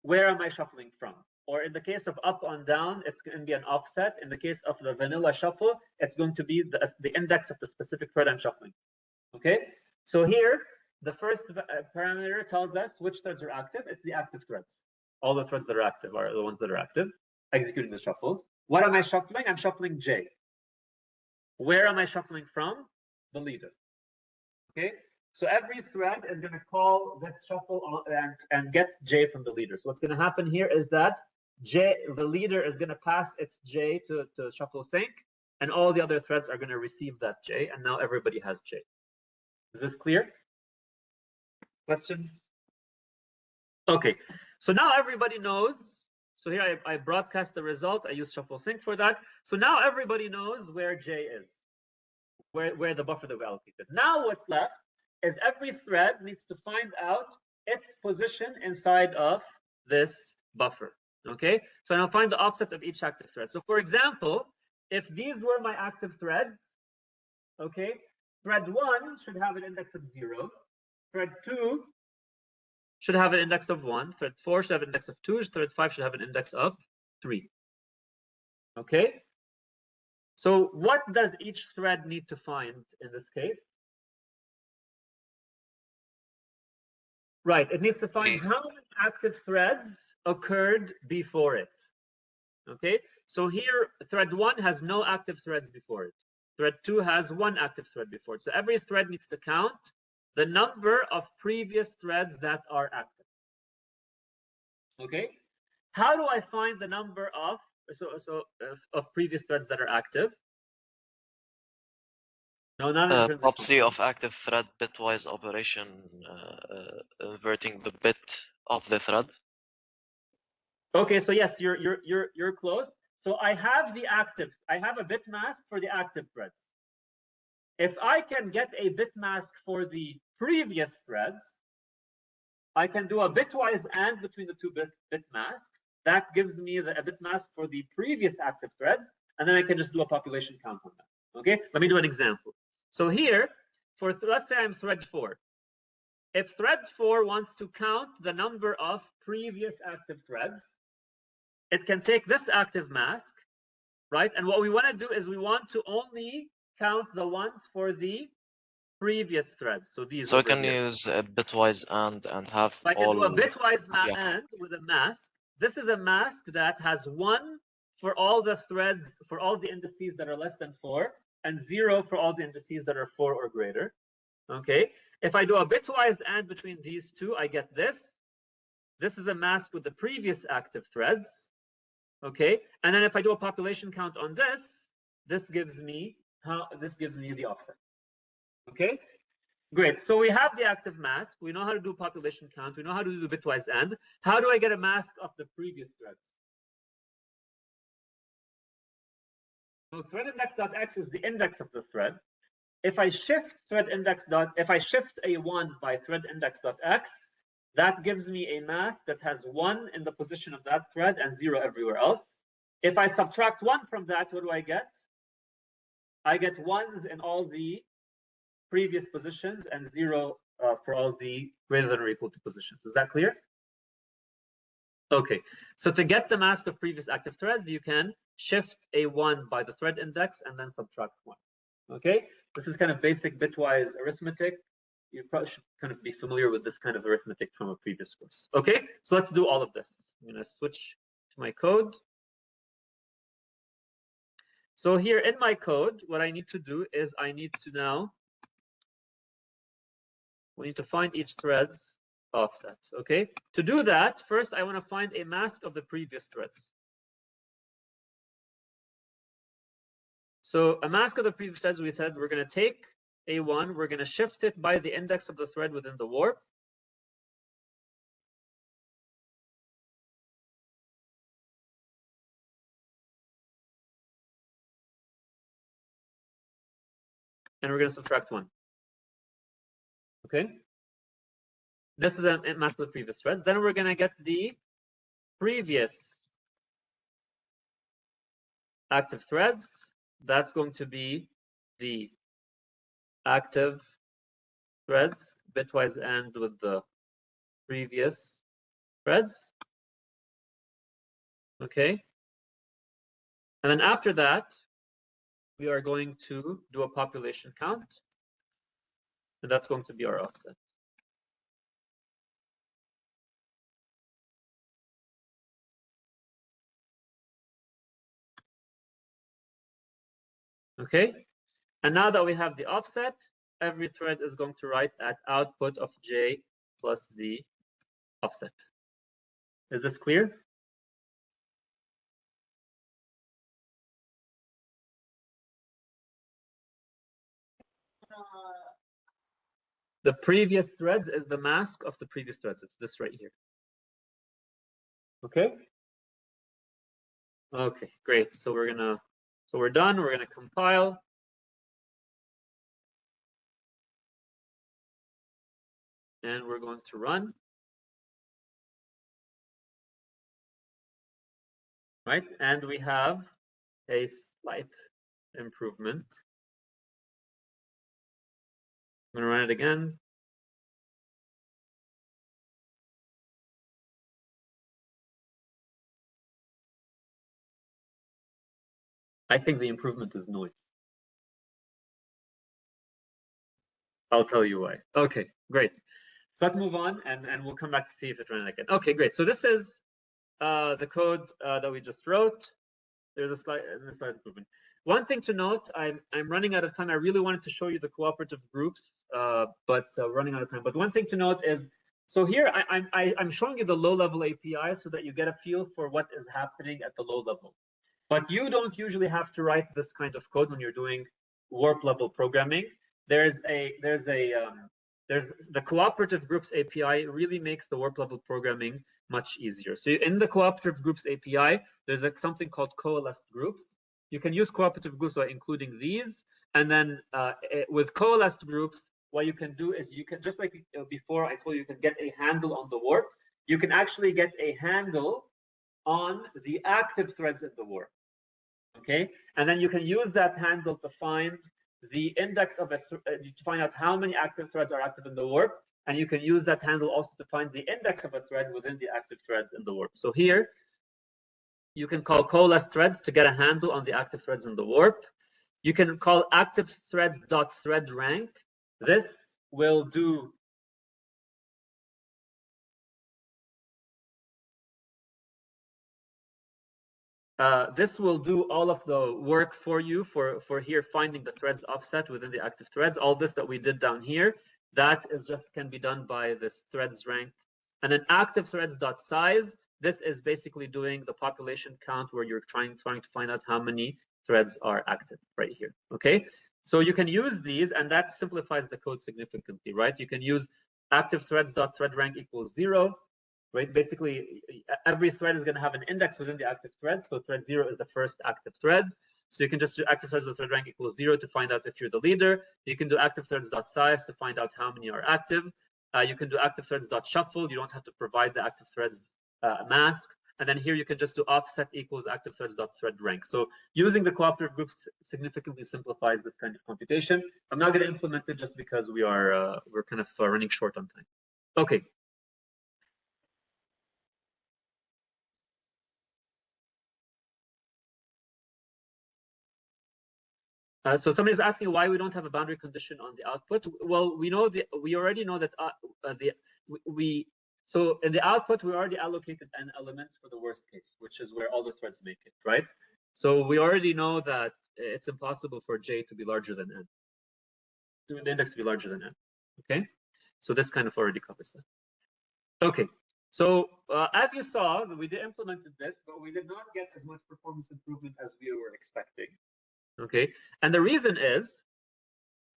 where am I shuffling from? Or in the case of up and down, it's going to be an offset. In the case of the vanilla shuffle, it's going to be the index of the specific thread I'm shuffling. Okay, so here, the first parameter tells us which threads are active. It's the active threads. All the threads that are active are the ones that are active, executing the shuffle. What am I shuffling? I'm shuffling J. Where am I shuffling from? The leader. Okay, so every thread is going to call this shuffle on, and get J from the leader. So what's going to happen here is that the leader is going to pass its J to shuffle sync, and all the other threads are going to receive that J, and now everybody has J. Is this clear? Questions? Okay, so now everybody knows. So here I broadcast the result. I use shuffle sync for that. So now everybody knows where J is, where the buffer that we allocated. Now what's left is every thread needs to find out its position inside of this buffer. Okay, so I'll find the offset of each active thread. So for example, if these were my active threads, okay, thread 1 should have an index of 0. Thread 2 should have an index of 1. Thread 4 should have an index of 2. Thread 5 should have an index of 3. Okay? So what does each thread need to find in this case? Right, it needs to find how many active threads occurred before it. Okay? So here, thread 1 has no active threads before it. Thread 2 has 1 active thread before it. So every thread needs to count the number of previous threads that are active. Okay, how do I find the number of previous threads that are active? No, not in terms POP-C of active thread bitwise operation, inverting the bit of the thread. Okay, so yes, you're close. So I have a bit mask for the active threads. If I can get a bit mask for the previous threads, I can do a bitwise AND between the two bit masks. That gives me a bit mask for the previous active threads, and then I can just do a population count on that. Okay, let me do an example. So here, let's say I'm thread 4. If thread 4 wants to count the number of previous active threads, it can take this active mask, right? And what we want to do is we want to only count the ones for the previous threads. So these. So I can use a bitwise AND and have I can do a bitwise yeah. AND with a mask. This is a mask that has 1 for all the threads, for all the indices that are less than 4, and 0 for all the indices that are 4 or greater. Okay. If I do a bitwise AND between these two, I get this. This is a mask with the previous active threads. Okay. And then if I do a population count on this gives me the offset. Okay. Great. So we have the active mask. We know how to do population count. We know how to do the bitwise AND. How do I get a mask of the previous threads? So thread index.x is the index of the thread. If I shift if I shift a 1 by thread index.x, that gives me a mask that has 1 in the position of that thread and 0 everywhere else. If I subtract 1 from that, what do I get? I get 1s in all the previous positions and 0 for all the greater than or equal to positions. Is that clear? Okay, so to get the mask of previous active threads, you can shift a 1 by the thread index and then subtract 1. Okay, this is kind of basic bitwise arithmetic. You probably should kind of be familiar with this kind of arithmetic from a previous course. Okay, so let's do all of this. I'm going to switch to my code. So here in my code, what I need to do is we need to find each thread's offset. Okay, to do that, first I want to find a mask of the previous threads. So a mask of the previous threads, we said we're going to take a1, we're going to shift it by the index of the thread within the warp. And we're going to subtract 1. Okay. This is a mask of the previous threads. Then we're going to get the previous active threads. That's going to be the active threads bitwise AND with the previous threads. Okay. And then after that, we are going to do a population count. And that's going to be our offset. Okay. And now that we have the offset, every thread is going to write at output of j plus the offset. Is this clear? The previous threads is the mask of the previous threads. It's this right here. Okay. Okay, great. So we're done. We're gonna compile. And we're going to run. Right, and we have a slight improvement. I'm gonna run it again. I think the improvement is noise. I'll tell you why. Okay, great. So let's move on and we'll come back to see if it ran again. Okay, great. So this is the code that we just wrote. There's a slight improvement. One thing to note, I'm running out of time. I really wanted to show you the cooperative groups, but running out of time. But one thing to note is, so here I'm showing you the low-level API so that you get a feel for what is happening at the low level. But you don't usually have to write this kind of code when you're doing warp level programming. There's the cooperative groups API really makes the warp level programming much easier. So in the cooperative groups API, there's something called coalesced groups. You can use cooperative groups by including these. And then with coalesced groups, what you can do is you can, just like before I told you, you can get a handle on the warp. You can actually get a handle on the active threads in the warp. Okay, and then you can use that handle to find the index of to find out how many active threads are active in the warp, and you can use that handle also to find the index of a thread within the active threads in the warp. So here, you can call coalesced threads to get a handle on the active threads in the warp. You can call active threads dot thread rank. This will do all of the work for you for here finding the threads offset within the active threads. All this that we did down here, that is just can be done by this threads rank. And then active threads dot size, this is basically doing the population count where you're trying to find out how many threads are active right here. Okay, so you can use these, and that simplifies the code significantly, right? You can use active threads dot thread rank equals 0. Right, basically every thread is going to have an index within the active thread. So thread 0 is the first active thread. So you can just do active threads of thread rank equals 0 to find out if you're the leader. You can do active threads dot size to find out how many are active. You can do active threads dot shuffle. You don't have to provide the active threads mask. And then here you can just do offset equals active threads dot thread rank. So using the cooperative groups significantly simplifies this kind of computation. I'm not going to implement it just because we're kind of running short on time. Okay. So somebody's asking why we don't have a boundary condition on the output. Well, we already know that so in the output we already allocated n elements for the worst case, which is where all the threads make it, right? So we already know that it's impossible for j to be larger than n, to the index to be larger than n. Okay, so this kind of already covers that. Okay, so as you saw, we implemented this, but we did not get as much performance improvement as we were expecting. Okay, and the reason is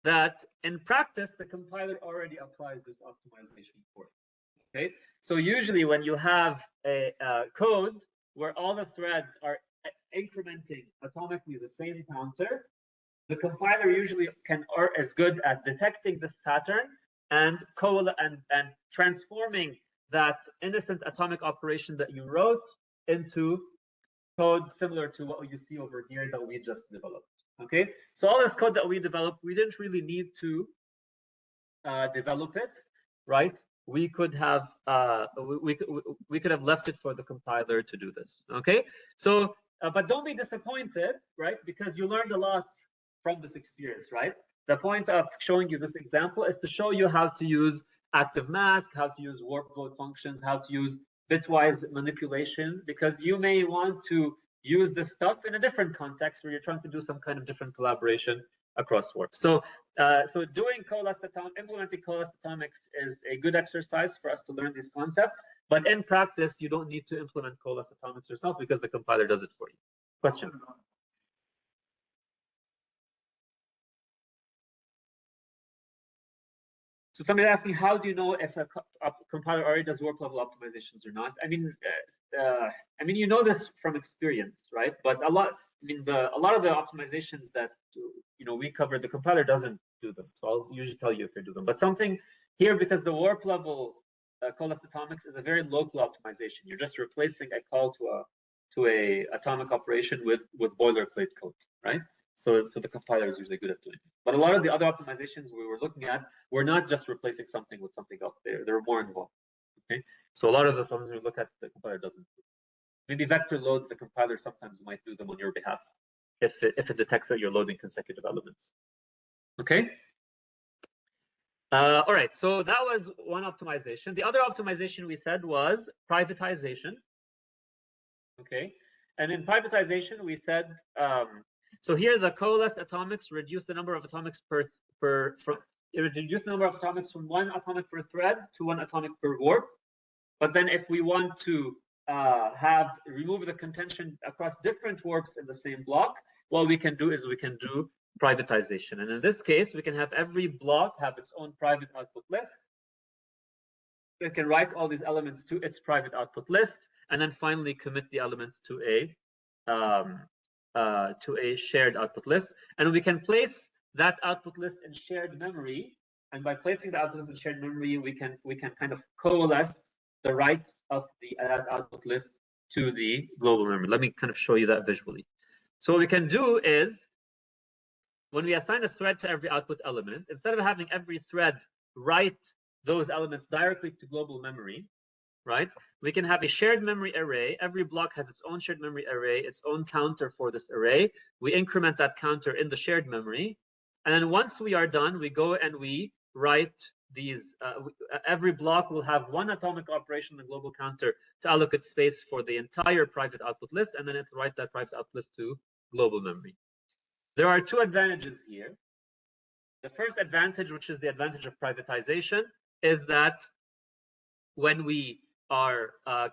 that in practice, the compiler already applies this optimization for it. Okay, so usually when you have a code where all the threads are incrementing atomically the same counter, the compiler usually is good at detecting this pattern and transforming that innocent atomic operation that you wrote into code similar to what you see over here that we just developed. Okay, so all this code that we developed, we didn't really need to develop it, right? We could have we could have left it for the compiler to do this. Okay, so but don't be disappointed, right? Because you learned a lot from this experience, right? The point of showing you this example is to show you how to use active mask, how to use warp vote functions, how to use bitwise manipulation, because you may want to use this stuff in a different context where you're trying to do some kind of different collaboration across warp. So doing implementing coalesced atomics is a good exercise for us to learn these concepts, but in practice, you don't need to implement coalesced atomics yourself because the compiler does it for you. Question? So somebody asked me, how do you know if a compiler already does warp level optimizations or not? I mean, you know this from experience, right? But a lot of the optimizations that we cover, the compiler doesn't do them. So I'll usually tell you if they do them. But something here, because the warp level coalesced atomics is a very local optimization. You're just replacing a call to a atomic operation with boilerplate code, right? So the compiler is usually good at doing it. But a lot of the other optimizations we were looking at were not just replacing something with something else. They're more involved. Okay, so a lot of the problems we look at, the compiler doesn't do. Maybe vector loads, the compiler sometimes might do them on your behalf if it detects that you're loading consecutive elements. Okay. All right. So that was one optimization. The other optimization we said was privatization. Okay, and in privatization we said. So here the coalesced atomics reduce the number of atomics it reduce the number of atomics from 1 atomic per thread to 1 atomic per warp. But then if we want to remove the contention across different warps in the same block, what we can do is we can do privatization. And in this case, we can have every block have its own private output list. It can write all these elements to its private output list, and then finally commit the elements to a shared output list. And we can place that output list in shared memory. And by placing the output list in shared memory, we can kind of coalesce the writes of that output list to the global memory. Let me kind of show you that visually. So what we can do is, when we assign a thread to every output element, instead of having every thread write those elements directly to global memory, right? We can have a shared memory array. Every block has its own shared memory array, its own counter for this array. We increment that counter in the shared memory. And then once we are done, we go and we write these. Every block will have 1 atomic operation in the global counter to allocate space for the entire private output list, and then it will write that private output list to global memory. There are 2 advantages here. The first advantage, which is the advantage of privatization, is that when we are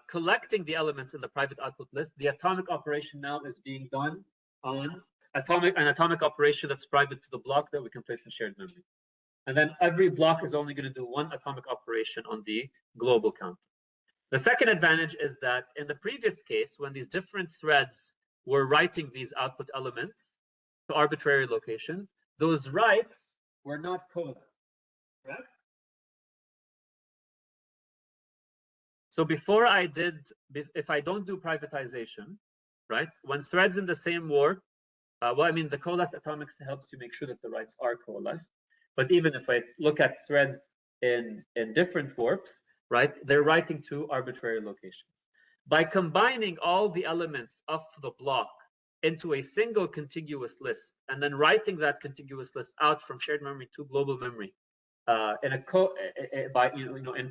collecting the elements in the private output list, the atomic operation now is being done on an atomic operation that's private to the block that we can place in shared memory. And then every block is only going to do 1 atomic operation on the global counter. The second advantage is that in the previous case, when these different threads were writing these output elements to arbitrary locations, those writes were not coalesced, correct? So if I don't do privatization, right, when threads in the same warp, the coalesced atomics helps you make sure that the writes are coalesced. But even if I look at threads in different warps, right, they're writing to arbitrary locations. By combining all the elements of the block into a single contiguous list, and then writing that contiguous list out from shared memory to global memory in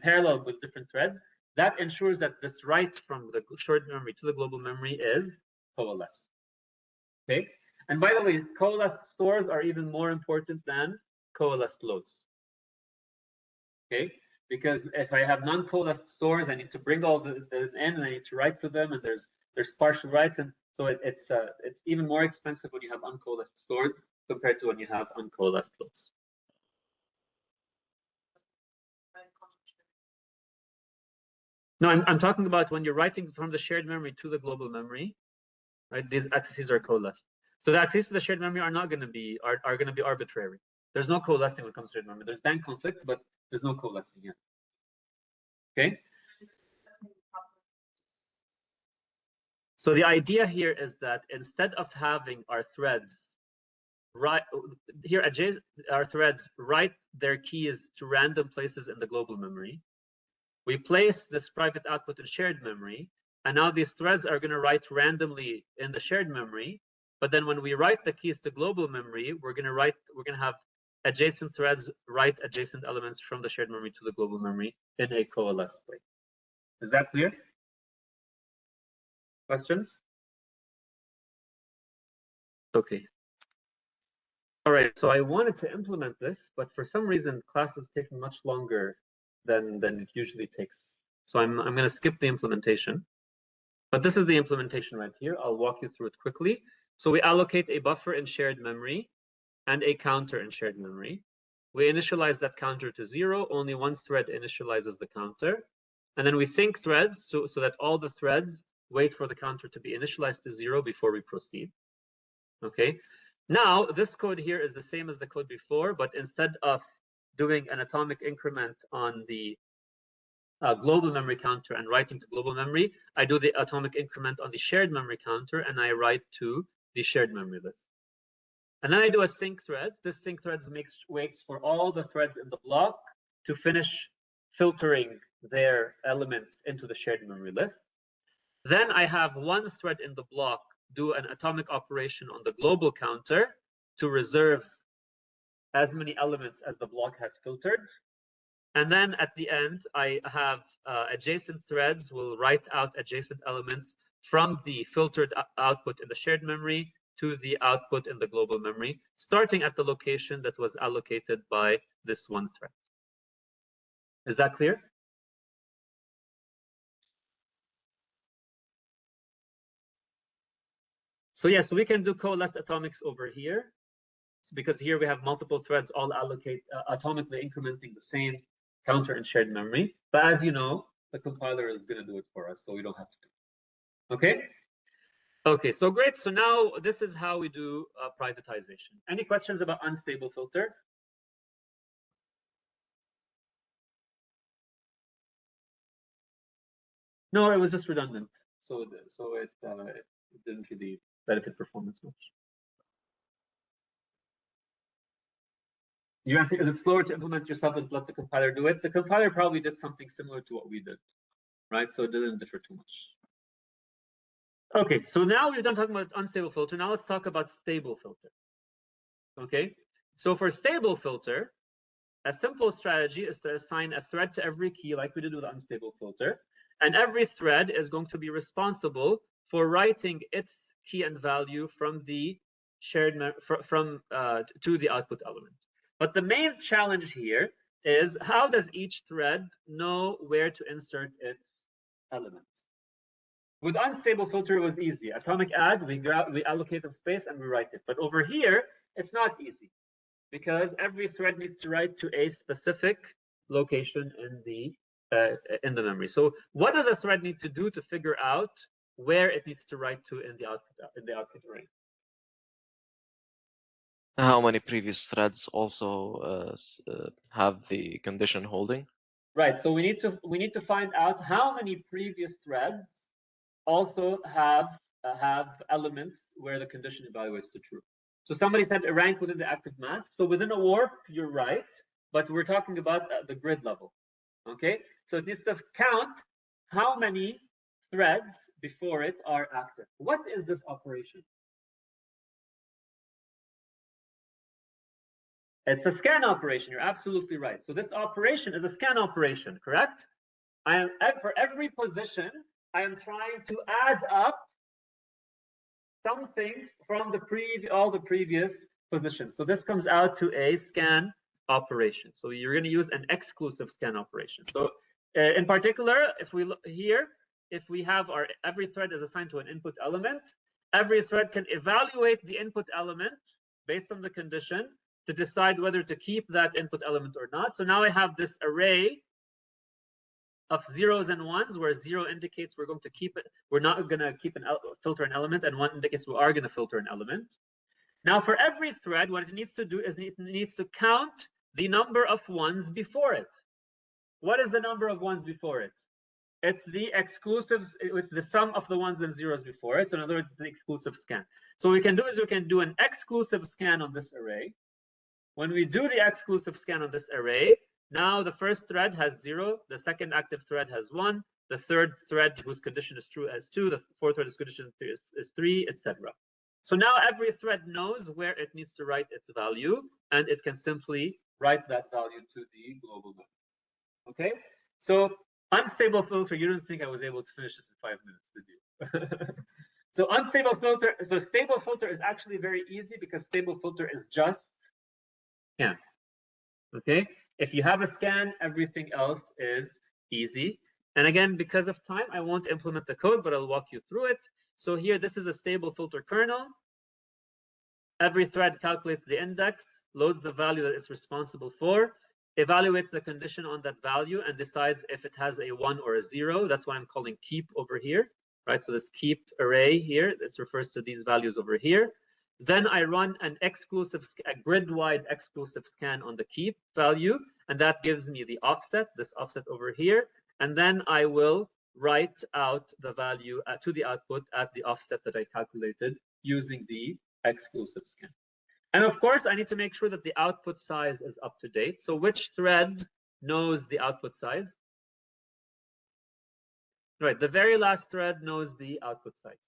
parallel with different threads, that ensures that this write from the shared memory to the global memory is coalesced. Okay, and by the way, coalesced stores are even more important than coalesced loads. Okay, because if I have non-coalesced stores, I need to bring all the in, and I need to write to them, and there's partial writes, and so it's even more expensive when you have uncoalesced stores compared to when you have uncoalesced loads. No, I'm talking about when you're writing from the shared memory to the global memory, right? These accesses are coalesced. So the accesses to the shared memory are not going to be are going to be arbitrary. There's no coalescing when it comes to shared memory. There's bank conflicts, but There's no coalescing yet. Okay. So the idea here is that instead of having our threads our threads write their keys to random places in the global memory, we place this private output in shared memory, and now these threads are going to write randomly in the shared memory. But then when we write the keys to global memory, we're going to have adjacent threads write adjacent elements from the shared memory to the global memory in a coalesced way. Is that clear? Questions? Okay. All right, so I wanted to implement this, but for some reason class is taking much longer than it usually takes. So I'm going to skip the implementation. But this is the implementation right here. I'll walk you through it quickly. So we allocate a buffer in shared memory and a counter in shared memory. We initialize that counter to 0. Only one thread initializes the counter. And then we sync threads so that all the threads wait for the counter to be initialized to 0 before we proceed. Okay. Now, this code here is the same as the code before, but instead of doing an atomic increment on the global memory counter and writing to global memory, I do the atomic increment on the shared memory counter and I write to the shared memory list. And then I do a sync thread. This sync thread waits for all the threads in the block to finish filtering their elements into the shared memory list. Then I have one thread in the block do an atomic operation on the global counter to reserve as many elements as the block has filtered. And then at the end, I have adjacent threads will write out adjacent elements from the filtered output in the shared memory to the output in the global memory, starting at the location that was allocated by this one thread. Is that clear? So yes, we can do coalesced atomics over here, because here we have multiple threads all allocate atomically incrementing the same counter in shared memory. But as you know, the compiler is going to do it for us, so we don't have to do it. Okay? Okay, so great. So now this is how we do privatization. Any questions about unstable filter? No, it was just redundant. So it didn't really benefit performance much. You asked, is it slower to implement yourself and let the compiler do it? The compiler probably did something similar to what we did, right? So it didn't differ too much. Okay, so now we're done talking about unstable filter. Now let's talk about stable filter. Okay, so for stable filter, a simple strategy is to assign a thread to every key like we did with unstable filter. And every thread is going to be responsible for writing its key and value from the shared to the output element. But the main challenge here is how does each thread know where to insert its elements? With unstable filter, it was easy. Atomic add, we allocate the space and we write it. But over here, it's not easy because every thread needs to write to a specific location in the memory. So what does a thread need to do to figure out where it needs to write to in the output array? How many previous threads also have the condition holding? Right. So we need to find out how many previous threads also have elements where the condition evaluates to true. So somebody said a rank within the active mask. So within a warp, you're right, but we're talking about the grid level. Okay. So it needs to count how many threads before it are active. What is this operation? It's a scan operation. You're absolutely right. So this operation is a scan operation, correct? For every position, I am trying to add up something from all the previous positions. So this comes out to a scan operation. So you're going to use an exclusive scan operation. So in particular, if we look here, if we have every thread is assigned to an input element, every thread can evaluate the input element based on the condition to decide whether to keep that input element or not. So now I have this array of zeros and ones, where 0 indicates we're going to keep it, we're not going to filter an element, and 1 indicates we are going to filter an element. Now for every thread, what it needs to do is it needs to count the number of ones before it. What is the number of ones before it? It's the exclusives, it's the sum of the ones and zeros before it. So in other words, it's the exclusive scan. So what we can do is we can do an exclusive scan on this array. When we do the exclusive scan on this array, now the first thread has 0, the second active thread has 1, the third thread whose condition is true has 2, the fourth thread whose condition is 3, etc. So now every thread knows where it needs to write its value, and it can simply write that value to the global memory. Okay, so unstable filter, you don't think I was able to finish this in 5 minutes, did you? So unstable filter, so stable filter is actually very easy because stable filter is just scan. Okay, if you have a scan, everything else is easy. And again, because of time, I won't implement the code, but I'll walk you through it. So here, this is a stable filter kernel. Every thread calculates the index, loads the value that it's responsible for, evaluates the condition on that value, and decides if it has a 1 or a 0. That's why I'm calling keep over here, right? So this keep array here, this refers to these values over here. Then I run an exclusive, a grid-wide exclusive scan on the keep value, and that gives me the offset, this offset over here. And then I will write out the value to the output at the offset that I calculated using the exclusive scan. And of course, I need to make sure that the output size is up to date. So which thread knows the output size? Right, the very last thread knows the output size.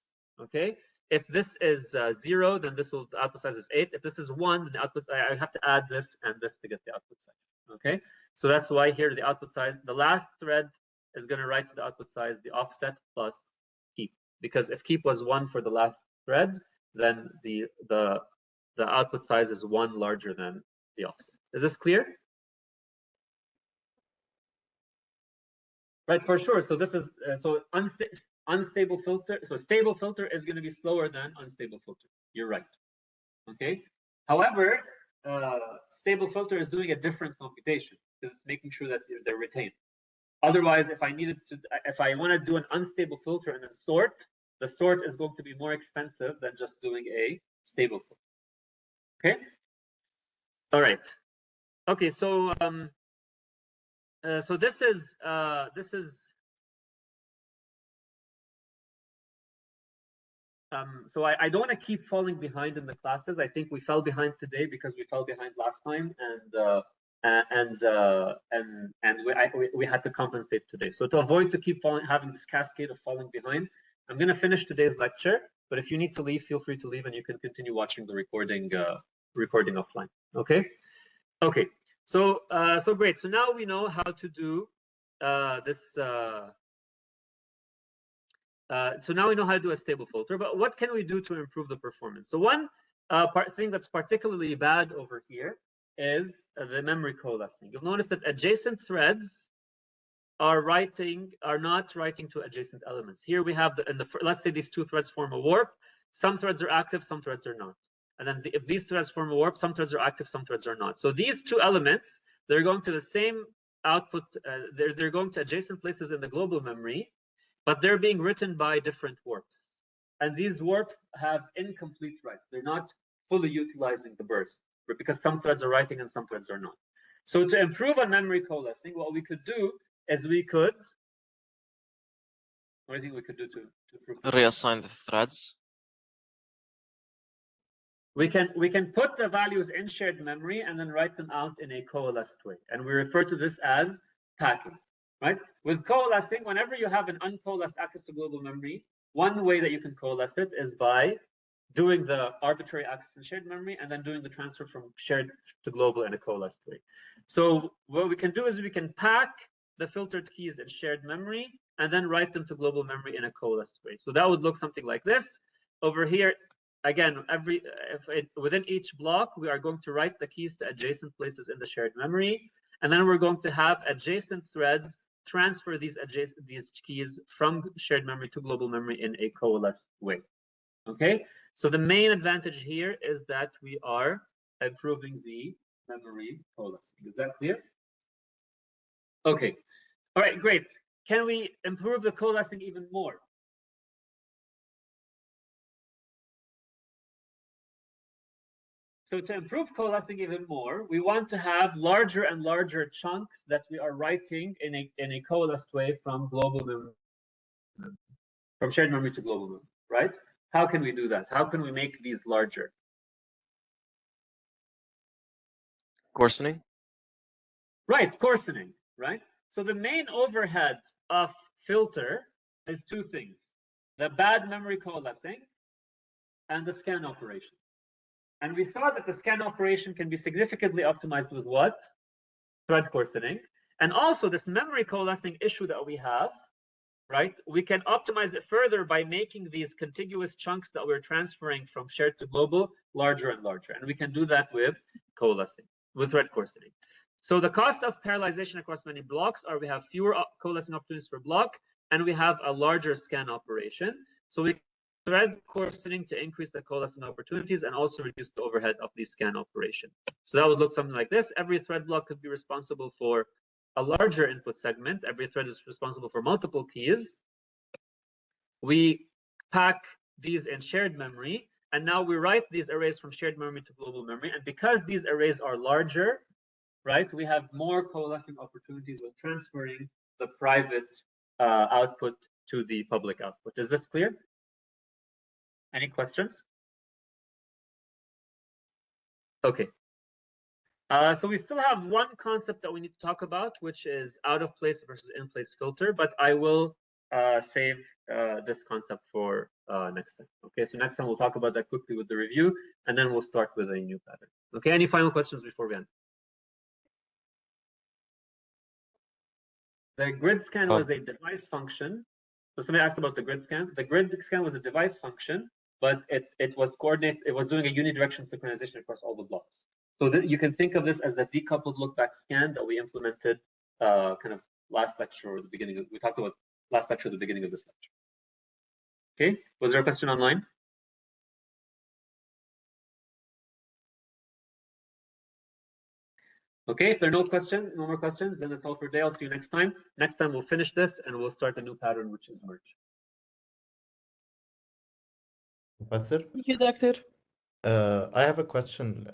Okay, if this is 0, then this will, the output size is 8. If this is 1, then the output, I have to add this and this to get the output size. Okay, so that's why here the output size, the last thread is going to write to the output size the offset plus keep, because if keep was 1 for the last thread, then the output size is 1 larger than the offset. Is this clear? Right, for sure. So this is so unstable filter. So stable filter is going to be slower than unstable filter. You're right. Okay. However, stable filter is doing a different computation because it's making sure that they're retained. Otherwise, if I want to do an unstable filter and then sort, the sort is going to be more expensive than just doing a stable filter. Okay. All right. Okay. So so this is so I don't want to keep falling behind in the classes. I think we fell behind today because we fell behind last time, and we had to compensate today. So to avoid to keep having this cascade of falling behind, I'm going to finish today's lecture. But if you need to leave, feel free to leave, and you can continue watching the recording offline. Okay. Okay. So so great. So now we know how to do this. So now we know how to do a stable filter, but what can we do to improve the performance? So one thing that's particularly bad over here is the memory coalescing. You'll notice that adjacent threads are not writing to adjacent elements. Here we have let's say these two threads form a warp. Some threads are active, some threads are not. And then if these threads form a warp, some threads are active, some threads are not. So these two elements, they're going to the same output. They're going to adjacent places in the global memory, but they're being written by different warps. And these warps have incomplete writes. They're not fully utilizing the burst because some threads are writing and some threads are not. So to improve on memory coalescing, what we could do is what do you think we could do to improve? Reassign the threads. We can put the values in shared memory and then write them out in a coalesced way. And we refer to this as packing. Right? With coalescing, whenever you have an uncoalesced access to global memory, one way that you can coalesce it is by doing the arbitrary access in shared memory and then doing the transfer from shared to global in a coalesced way. So what we can do is we can pack the filtered keys in shared memory and then write them to global memory in a coalesced way. So that would look something like this. Over here, again, within each block, we are going to write the keys to adjacent places in the shared memory. And then we're going to have adjacent threads transfer these keys from shared memory to global memory in a coalesced way. Okay, so the main advantage here is that we are improving the memory coalescing. Is that clear? Okay, all right, great. Can we improve the coalescing even more? So to improve coalescing even more, we want to have larger and larger chunks that we are writing in a coalesced way from global memory, from shared memory to global memory, right? How can we do that? How can we make these larger? Coarsening? Right, coarsening, right? So the main overhead of filter is two things: the bad memory coalescing and the scan operation. And we saw that the scan operation can be significantly optimized with what? Thread coarsening. And also this memory coalescing issue that we have, right? We can optimize it further by making these contiguous chunks that we're transferring from shared to global larger and larger. And we can do that with coalescing, with thread coarsening. So the cost of parallelization across many blocks are we have fewer coalescing opportunities per block, and we have a larger scan operation. So we thread coarsening to increase the coalescing opportunities and also reduce the overhead of the scan operation. So that would look something like this. Every thread block could be responsible for a larger input segment. Every thread is responsible for multiple keys. We pack these in shared memory, and now we write these arrays from shared memory to global memory. And because these arrays are larger, right, we have more coalescing opportunities when transferring the private output to the public output. Is this clear? Any questions? Okay. So we still have one concept that we need to talk about, which is out of place versus in place filter, but I will save this concept for next time. Okay, so next time we'll talk about that quickly with the review, and then we'll start with a new pattern. Okay, any final questions before we end? The grid scan was a device function. So somebody asked about the grid scan. The grid scan was a device function, but it was coordinate. It was doing a unidirectional synchronization across all the blocks. So you can think of this as the decoupled look-back scan that we implemented kind of last lecture or the beginning of, we talked about last lecture at the beginning of this lecture. Okay, was there a question online? Okay, if there are no more questions, then that's all for today. I'll see you next time. Next time we'll finish this and we'll start a new pattern, which is merge. Professor, Thank you, Doctor. I have a question.